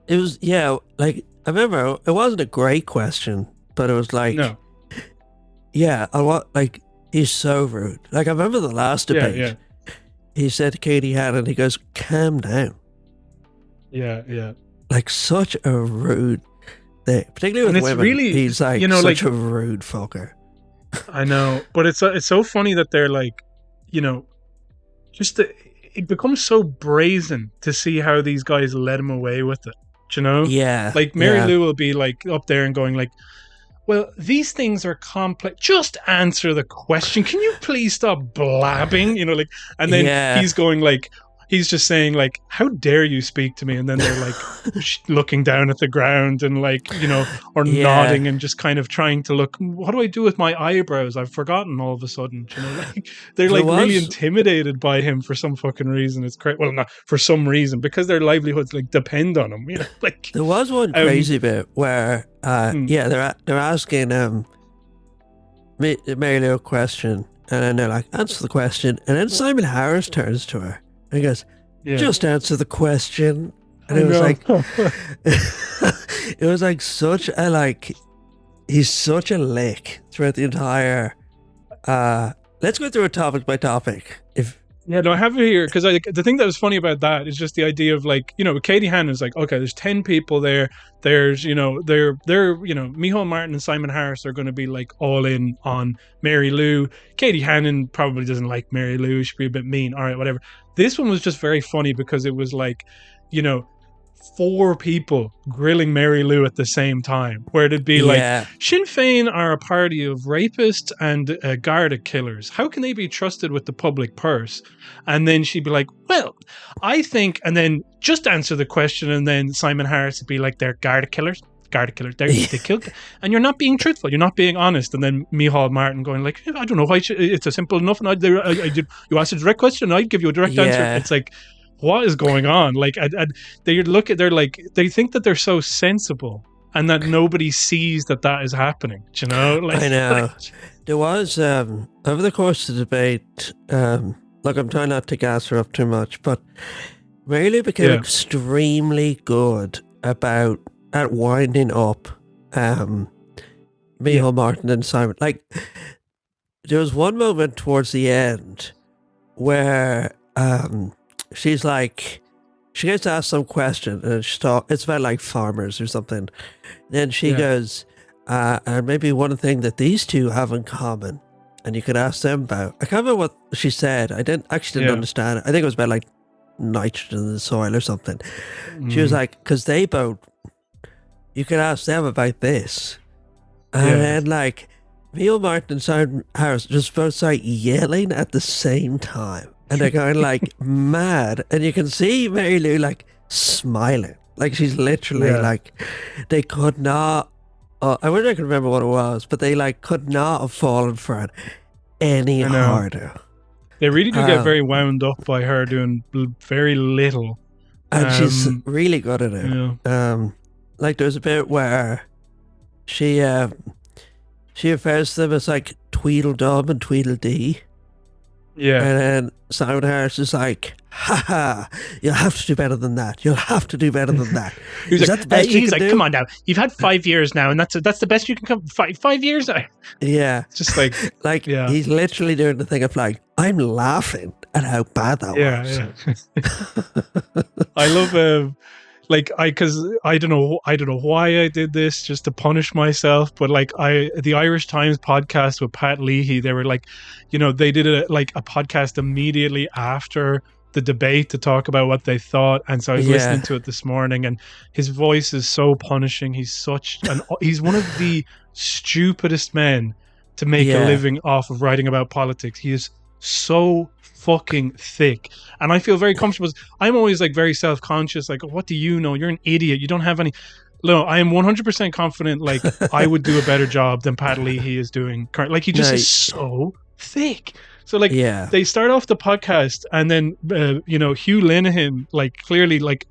[SPEAKER 2] it was, like, I remember it wasn't a great question, but it was like, like, he's so rude. Like, I remember the last debate. He said to Katie Hannon, he goes, calm down.
[SPEAKER 1] Yeah.
[SPEAKER 2] Like such a rude thing, particularly
[SPEAKER 1] And
[SPEAKER 2] with
[SPEAKER 1] it's
[SPEAKER 2] women.
[SPEAKER 1] really,
[SPEAKER 2] He's like
[SPEAKER 1] you know,
[SPEAKER 2] such
[SPEAKER 1] like-
[SPEAKER 2] a rude fucker.
[SPEAKER 1] I know, but it's so funny that they're like, you know, it becomes so brazen to see how these guys let him away with it. Do you know?
[SPEAKER 2] Yeah.
[SPEAKER 1] Like Mary
[SPEAKER 2] yeah.
[SPEAKER 1] Lou will be like up there and going like, well, these things are complex. Just answer the question. Can you please stop blabbing? You know, like, and then
[SPEAKER 2] Yeah.
[SPEAKER 1] he's going like, he's just saying like, how dare you speak to me? And then they're like looking down at the ground and like, you know, or
[SPEAKER 2] Yeah.
[SPEAKER 1] nodding and just kind of trying to look, what do I do with my eyebrows? I've forgotten all of a sudden. You know, like they're like really intimidated by him for some fucking reason. It's crazy. Well, not for some reason, because their livelihoods like depend on him. You know, like
[SPEAKER 2] there was one crazy bit where, they're asking Mary Lou a question, and then they're like, answer the question, and then Simon Harris turns to her and he goes, just answer the question. And it was like, it was like such a like, he's such a lick throughout the entire. Let's go through it topic by topic.
[SPEAKER 1] Yeah, no, I have it here because the thing that was funny about that is just the idea of like, you know, Katie Hannon's like, okay, there's 10 people there. There's, you know, they're you know, Micheál Martin and Simon Harris are going to be like all in on Mary Lou. Katie Hannon probably doesn't like Mary Lou. She'd be a bit mean. All right, whatever. This one was just very funny because it was like, you know, 4 people grilling Mary Lou at the same time, where it'd be like, Sinn Féin are a party of rapists and Garda killers. How can they be trusted with the public purse? And then she'd be like, well, I think, and then just answer the question, and then Simon Harris would be like, they're Garda killers. They killed, and you're not being truthful. You're not being honest. And then Micheál Martin going like, I don't know why. It's a simple enough. And you asked a direct question, I'd give you a direct answer. It's like, what is going on? Like, they're like, they think that they're so sensible and that nobody sees that is happening. Do you know? Like,
[SPEAKER 2] I know. There was, over the course of the debate, look, I'm trying not to gas her up too much, but Mary Lou became extremely good at winding up Micheál Martin and Simon. Like, there was one moment towards the end where she's like, she gets asked some question and it's about like farmers or something. Then she goes, and maybe one thing that these two have in common, and you could ask them about. I can't remember what she said. I didn't understand it. I think it was about like nitrogen in the soil or something. She was like, because they both, you could ask them about this. And then like, Micheál Martin and Simon Harris just both start yelling at the same time. And they're going like mad. And you can see Mary Lou like smiling. Like she's literally like, they could not, I wish I could remember what it was, but they like could not have fallen for it any harder.
[SPEAKER 1] They really do get very wound up by her doing very little.
[SPEAKER 2] And she's really good at it.
[SPEAKER 1] Yeah.
[SPEAKER 2] Like there's a bit where she refers to them as like Tweedledum and Tweedledee.
[SPEAKER 1] Yeah.
[SPEAKER 2] And then Simon Harris is like, haha, you'll have to do better than that. You'll have to do better than that.
[SPEAKER 1] He's like, come on now. You've had 5 years now, and that's the best you can come. 5 years now.
[SPEAKER 2] Yeah.
[SPEAKER 1] Just like,
[SPEAKER 2] he's literally doing the thing of like, I'm laughing at how bad that was.
[SPEAKER 1] Yeah. I love because I don't know why I did this just to punish myself, but like the Irish Times podcast with Pat Leahy, they were like, you know, they did a podcast immediately after the debate to talk about what they thought, and so I was listening to it this morning, and his voice is so punishing. He's one of the stupidest men to make a living off of writing about politics. He is so fucking thick, and I feel very comfortable. I'm always like very self-conscious, like, what do you know? You're an idiot. You don't have any. No, I am 100% confident. Like, I would do a better job than Pat Leahy is doing. Like, he just is so thick. So like, they start off the podcast, and then Hugh Linehan, like, clearly like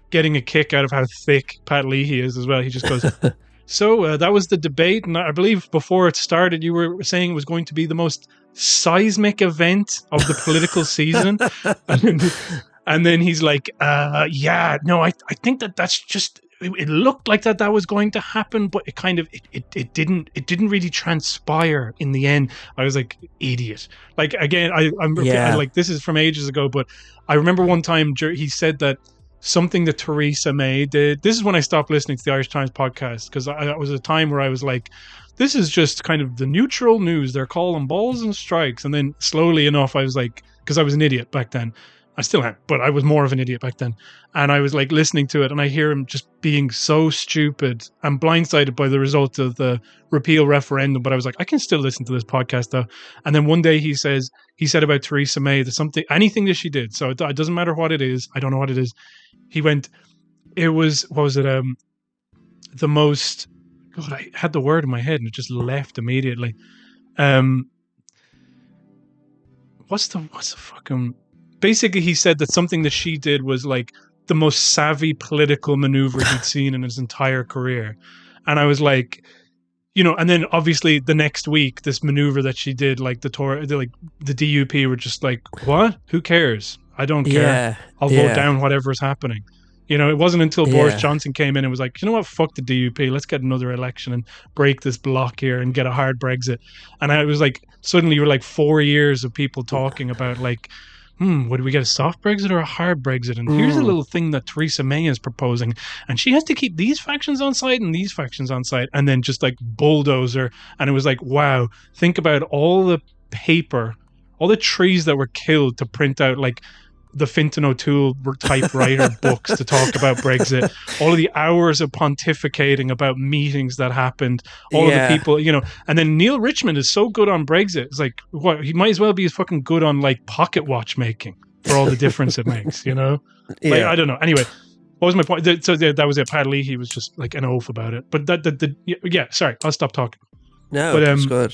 [SPEAKER 1] getting a kick out of how thick Pat Leahy is as well. He just goes, so that was the debate, and I believe before it started, you were saying it was going to be the most seismic event of the political season. And then he's like, I think that's just, it looked like that was going to happen, but it kind of it didn't really transpire in the end. I was like, idiot. Like, again, I'm like, this is from ages ago, but I remember one time he said that something that Theresa May did. This is when I stopped listening to the Irish Times podcast, because it was a time where I was like, this is just kind of the neutral news. They're calling balls and strikes. And then slowly enough, I was like, because I was an idiot back then. I still am, but I was more of an idiot back then. And I was like listening to it, and I hear him just being so stupid. I'm blindsided by the result of the repeal referendum, but I was like, I can still listen to this podcast though. And then one day he said about Theresa May that anything that she did, so it doesn't matter what it is, I don't know what it is. He went, it was, what was it? The most, God, I had the word in my head and it just left immediately. What's the fucking, basically he said that something that she did was like the most savvy political maneuver he'd seen in his entire career. And I was like, you know, and then obviously the next week, this maneuver that she did, like the DUP were just like, what? Who cares? I don't care. I'll vote down whatever's happening. You know, it wasn't until Boris Johnson came in and was like, you know what, fuck the DUP, let's get another election and break this block here and get a hard Brexit. And I was like, suddenly you were like 4 years of people talking about like, would we get a soft Brexit or a hard Brexit? And here's a little thing that Theresa May is proposing. And she has to keep these factions on side and these factions on side. And then just like bulldozer. And it was like, wow, think about all the paper, all the trees that were killed to print out like the Fintan O'Toole typewriter books to talk about Brexit, all of the hours of pontificating about meetings that happened, all of the people, you know, and then Neil Richmond is so good on Brexit. It's like, what, he might as well be as fucking good on like pocket watchmaking for all the difference it makes, you know? Like, I don't know. Anyway, what was my point? So that was it. Pat Leahy was just like an oaf about it. But sorry, I'll stop talking.
[SPEAKER 2] No, that's good.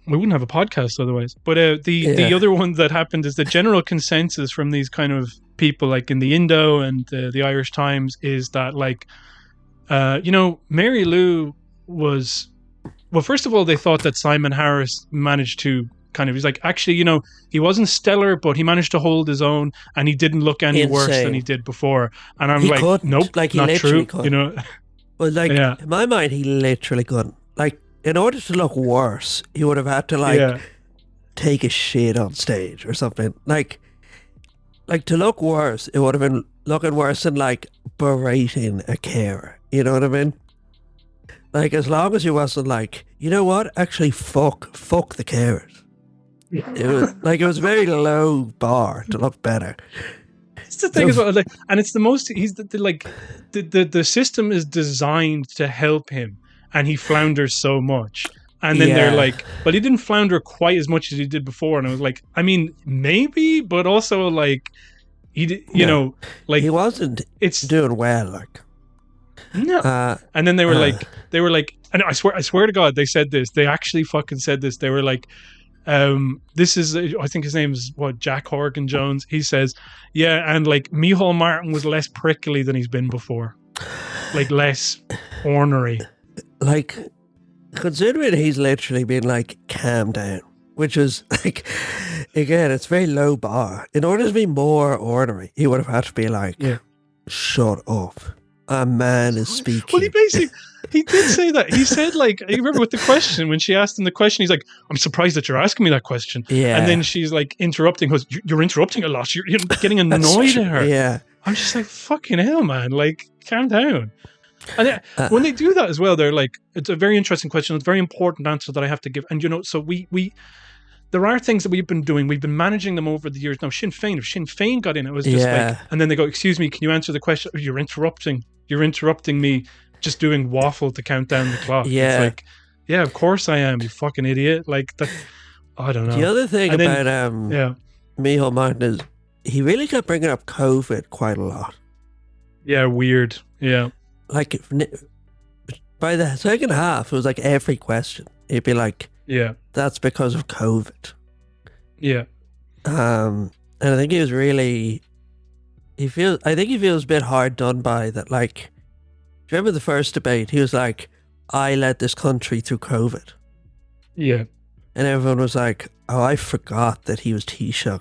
[SPEAKER 1] We wouldn't have a podcast otherwise. But the other one that happened is the general consensus from these kind of people like in the Indo and the Irish Times is that like, you know, Mary Lou was, well, first of all, they thought that Simon Harris managed to kind of, he's like, actually, you know, he wasn't stellar, but he managed to hold his own and he didn't look any worse than he did before. And I'm like, couldn't. Nope, like, not true. Couldn't. You know,
[SPEAKER 2] well, like in my mind, he literally couldn't. Like, in order to look worse, he would have had to like take a shit on stage or something. Like to look worse, it would have been looking worse than like berating a carer. You know what I mean? Like, as long as he wasn't like, you know what? Actually, fuck the carers. It was like, it was a very low bar to look better.
[SPEAKER 1] It's the thing as well, like, and it's the most. He's the system is designed to help him. And he flounders so much. And then they're like, but he didn't flounder quite as much as he did before. And I was like, I mean, maybe, but also like, you know, like
[SPEAKER 2] he wasn't doing well. Like,
[SPEAKER 1] no. And then they were like, and I swear to God, they said this. They actually fucking said this. They were like, this is, I think his name is Jack Horgan Jones. He says, and like Micheál Martin was less prickly than he's been before. Like less ornery.
[SPEAKER 2] Like, considering he's literally been like, calm down, which is like, again, it's very low bar. In order to be more ordinary, he would have had to be like, shut up. A man is speaking.
[SPEAKER 1] Well, he did say that. He said, like, you remember with the question, when she asked him the question, he's like, I'm surprised that you're asking me that question. Yeah. And then she's like interrupting, goes, you're interrupting a lot. You're getting annoyed at her.
[SPEAKER 2] Yeah.
[SPEAKER 1] I'm just like, fucking hell, man. Like, calm down. And when they do that as well, they're like, it's a very interesting question. It's a very important answer that I have to give. And, you know, so there are things that we've been doing. We've been managing them over the years. Now, Sinn Féin, if Sinn Féin got in, it was just like, and then they go, excuse me, can you answer the question? You're interrupting me just doing waffle to count down the clock. Yeah. It's like, yeah, of course I am, you fucking idiot. Like, that, I don't know.
[SPEAKER 2] The other thing about Micheál Martin is he really kept bringing up COVID quite a lot.
[SPEAKER 1] Yeah, weird. Yeah.
[SPEAKER 2] Like, by the second half, it was like every question. He'd be like, that's because of COVID.
[SPEAKER 1] Yeah.
[SPEAKER 2] And I think he was really, he feels a bit hard done by that. Like, do you remember the first debate? He was like, I led this country through COVID.
[SPEAKER 1] Yeah.
[SPEAKER 2] And everyone was like, oh, I forgot that he was Taoiseach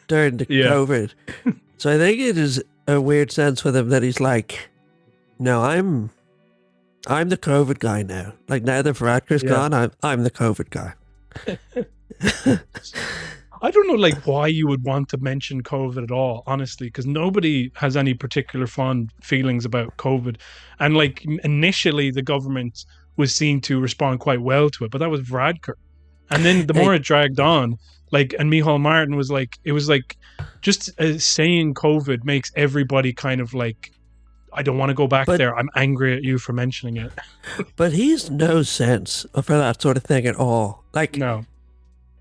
[SPEAKER 2] during the COVID. So I think it is a weird sense with him that he's like, no, I'm the COVID guy now. Like, now that Varadkar's gone, I'm the COVID guy.
[SPEAKER 1] I don't know, like, why you would want to mention COVID at all, honestly, because nobody has any particular fond feelings about COVID. And, like, initially the government was seen to respond quite well to it, but that was Varadkar. And then the more it dragged on, like, and Micheál Martin was like, it was like, just saying COVID makes everybody kind of like, I don't want to go back there. I'm angry at you for mentioning it.
[SPEAKER 2] But he's no sense for that sort of thing at all. Like,
[SPEAKER 1] no.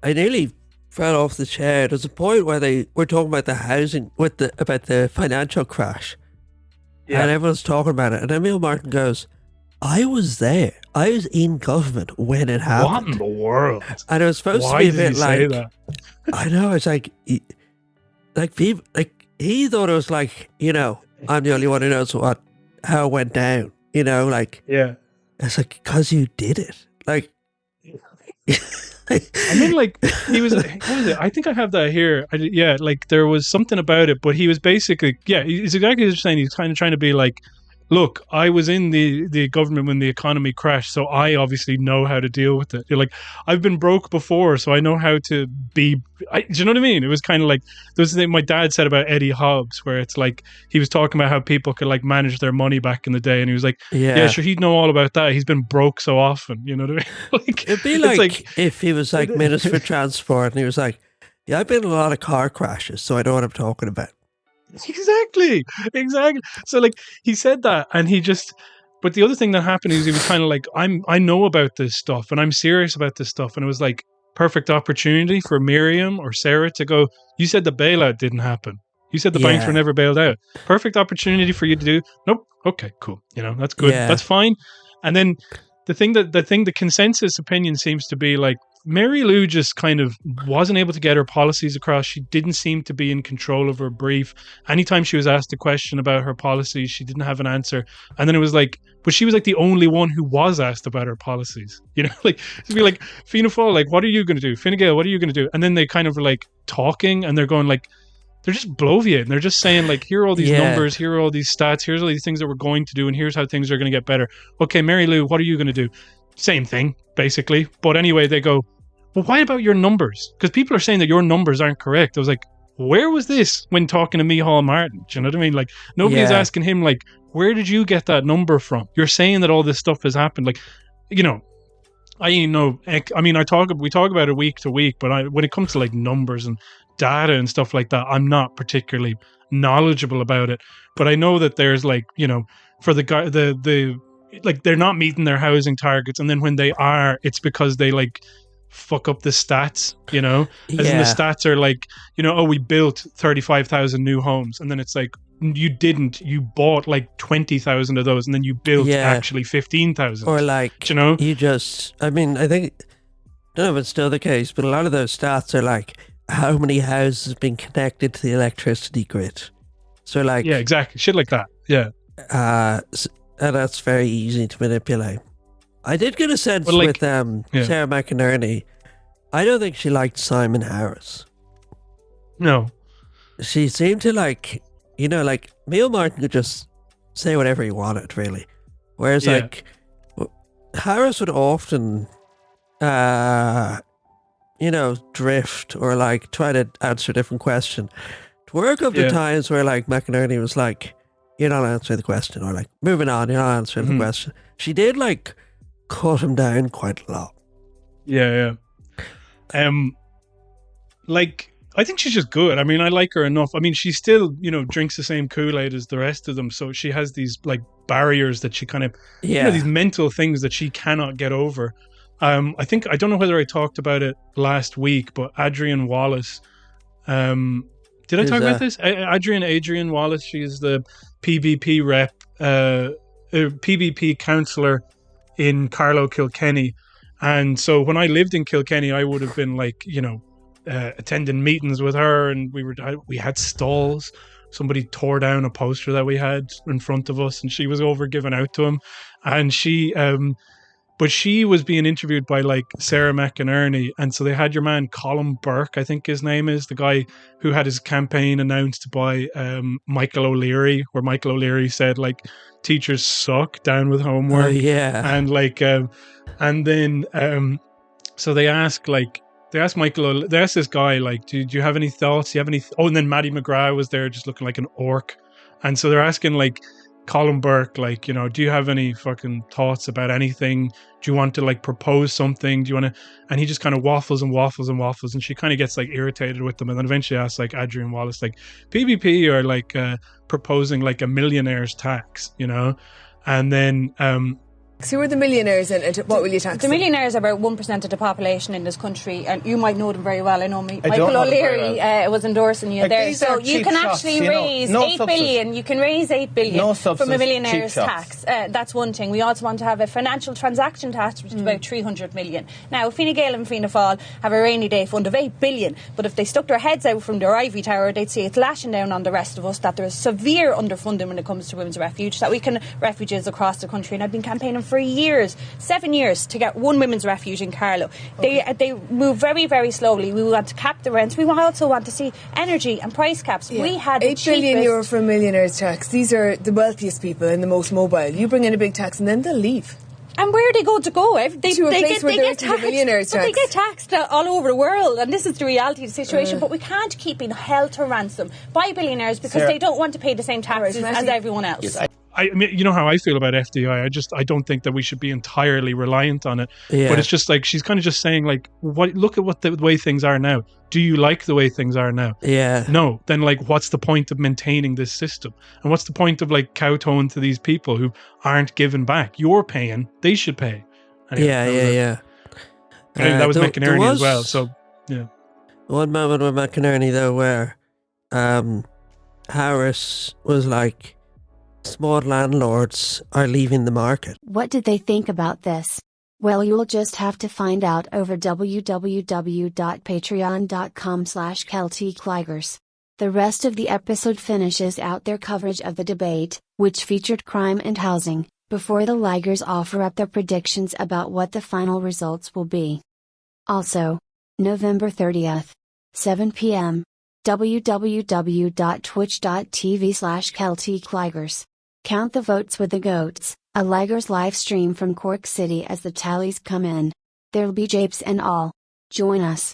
[SPEAKER 2] I nearly fell off the chair. There's a point where they were talking about the housing, about the financial crash. Yeah. And everyone's talking about it. And Emil Martin goes, I was there. I was in government when it happened.
[SPEAKER 1] What in the world?
[SPEAKER 2] And it was supposed to be a bit like, I know, it's like people, like, he thought it was like, you know, I'm the only one who knows how it went down, you know, like,
[SPEAKER 1] yeah.
[SPEAKER 2] It's like, because you did it. Like,
[SPEAKER 1] I mean, like, he was, what was it? I think I have that here. Yeah, like, there was something about it, but he was basically, yeah, he's exactly what you're saying. He's kind of trying to be like, look, I was in the government when the economy crashed, so I obviously know how to deal with it. You're like, I've been broke before, so I know how to be. Do you know what I mean? It was kind of like, there was the thing my dad said about Eddie Hobbs, where it's like, he was talking about how people could like manage their money back in the day, and he was like, yeah, sure, he'd know all about that. He's been broke so often, you know what I mean? Like,
[SPEAKER 2] it'd be like if he was like Minister for Transport, and he was like, yeah, I've been in a lot of car crashes, so I know what I'm talking about.
[SPEAKER 1] Exactly. So like, he said that, and he just, but the other thing that happened is he was kind of like, I know about this stuff and I'm serious about this stuff. And it was like perfect opportunity for Miriam or Sarah to go, you said the bailout didn't happen. You said the banks were never bailed out. Perfect opportunity for you to do. Nope. Okay, cool. You know, that's good. Yeah. That's fine. And then the consensus opinion seems to be like, Mary Lou just kind of wasn't able to get her policies across. She didn't seem to be in control of her brief. Anytime she was asked a question about her policies, she didn't have an answer. And then it was like, but she was like the only one who was asked about her policies. You know, like, to be like, Fianna Fáil, like, what are you going to do? Fine Gael, what are you going to do? And then they kind of were like talking, and they're going like, they're just bloviating. They're just saying like, here are all these numbers, here are all these stats, here's all these things that we're going to do, and here's how things are going to get better. Okay, Mary Lou, what are you going to do? Same thing, basically. But anyway, they go, well, why about your numbers? Because people are saying that your numbers aren't correct. I was like, where was this when talking to Micheál Martin? Do you know what I mean? Like, nobody's asking him, like, where did you get that number from? You're saying that all this stuff has happened. Like, you know, we talk about it week to week, but when it comes to like numbers and data and stuff like that, I'm not particularly knowledgeable about it. But I know that there's like, you know, for the guy, like, they're not meeting their housing targets, and then when they are, it's because they like fuck up the stats, you know, as in the stats are like, you know, oh, we built 35,000 new homes, and then it's like, you bought like 20,000 of those, and then you built actually 15,000,
[SPEAKER 2] or like,
[SPEAKER 1] you know,
[SPEAKER 2] I mean, I think, I don't know if it's still the case, but a lot of those stats are like how many houses have been connected to the electricity grid. So like,
[SPEAKER 1] yeah, exactly, shit like that.
[SPEAKER 2] And that's very easy to manipulate. I did get a sense with Sarah McInerney. I don't think she liked Simon Harris.
[SPEAKER 1] No.
[SPEAKER 2] She seemed to like, you know, like, Micheál Martin could just say whatever he wanted, really. Whereas, like, Harris would often, you know, drift or, like, try to answer a different question. To work up the times where, like, McInerney was like, you're not answering the question, or, like, moving on, you're not answering the question. She did, like, cut him down quite a lot.
[SPEAKER 1] Like, I think she's just good. I mean, I like her enough. I mean, she still, you know, drinks the same Kool-Aid as the rest of them, so she has these like barriers that she kind of, you know, these mental things that she cannot get over. I don't know whether I talked about it last week, but Adrienne Wallace, did I talk about this? Adrienne Wallace, she's the PVP rep, PVP councillor in Carlow, Kilkenny. And so when I lived in Kilkenny, I would have been like, you know, attending meetings with her, and we had stalls. Somebody tore down a poster that we had in front of us, and she was over giving out to him. And she but she was being interviewed by like Sarah McInerney, and so they had your man Colin Burke, I think his name is, the guy who had his campaign announced by Michael O'Leary, where Michael O'Leary said like, teachers suck, down with homework.
[SPEAKER 2] And like
[SPEAKER 1] and then so they asked like they asked Michael, they asked this guy, like, do you have any thoughts? Do you have any? And then Maddie McGrath was there just looking like an orc. And so they're asking, like, Colin Burke, like, you know, do you have any fucking thoughts about anything? Do you want to, like, propose something? Do you want to? And he just kind of waffles and waffles and waffles. And she kind of gets, like, irritated with them. And then eventually asks, like, Adrian Wallace, like, PBP are, like, proposing, like, a millionaire's tax, you know? And then
[SPEAKER 10] who are the millionaires and what will you tax
[SPEAKER 11] The
[SPEAKER 10] them?
[SPEAKER 11] millionaires are about 1% of the population in this country, and you might know them very well. I know me. Michael O'Leary was endorsing you there. So you can actually raise 8 billion. You can raise 8 billion from a millionaire's tax. That's one thing. We also want to have a financial transaction tax, which is about 300 million. Now, Fine Gael and Fianna Fáil have a rainy day fund of 8 billion, but if they stuck their heads out from their ivory tower, they'd see it's lashing down on the rest of us, that there is severe underfunding when it comes to women's refuge, that we can refuges across the country. And I've been campaigning for years, 7 years, to get one women's refuge in Carlow. They move very, very slowly. We want to cap the rents. We also want to see energy and price caps. Yeah. We had
[SPEAKER 10] €8 billion for a millionaire's tax. These are the wealthiest people and the most mobile. You bring in a big tax and then they'll leave.
[SPEAKER 11] And where are they going to go? They
[SPEAKER 10] get taxed.
[SPEAKER 11] They get taxed all over the world, and this is the reality of the situation. But we can't keep being held to ransom by billionaires because they don't want to pay the same taxes as everyone else.
[SPEAKER 1] Yes. I mean, you know how I feel about FDI. I don't think that we should be entirely reliant on it. Yeah. But it's just like, she's kind of just saying, like, look at what the way things are now. Do you like the way things are now? Yeah. No. Then, like, what's the point of maintaining this system? And what's the point of, like, kowtowing to these people who aren't giving back? You're paying. They should pay. Anyway,
[SPEAKER 2] yeah.
[SPEAKER 1] That was McInerney as well. So, yeah.
[SPEAKER 2] One moment with McInerney, though, where Harris was like, small landlords are leaving the market.
[SPEAKER 4] What did they think about this? Well, you'll just have to find out over www.patreon.com/KeltyCligers. The rest of the episode finishes out their coverage of the debate, which featured crime and housing, before the Ligers offer up their predictions about what the final results will be. Also, November 30th, 7 p.m, www.twitch.tv/KeltyCligers. Count the votes with the goats, a Ligers live stream from Cork City as the tallies come in. There'll be japes and all. Join us.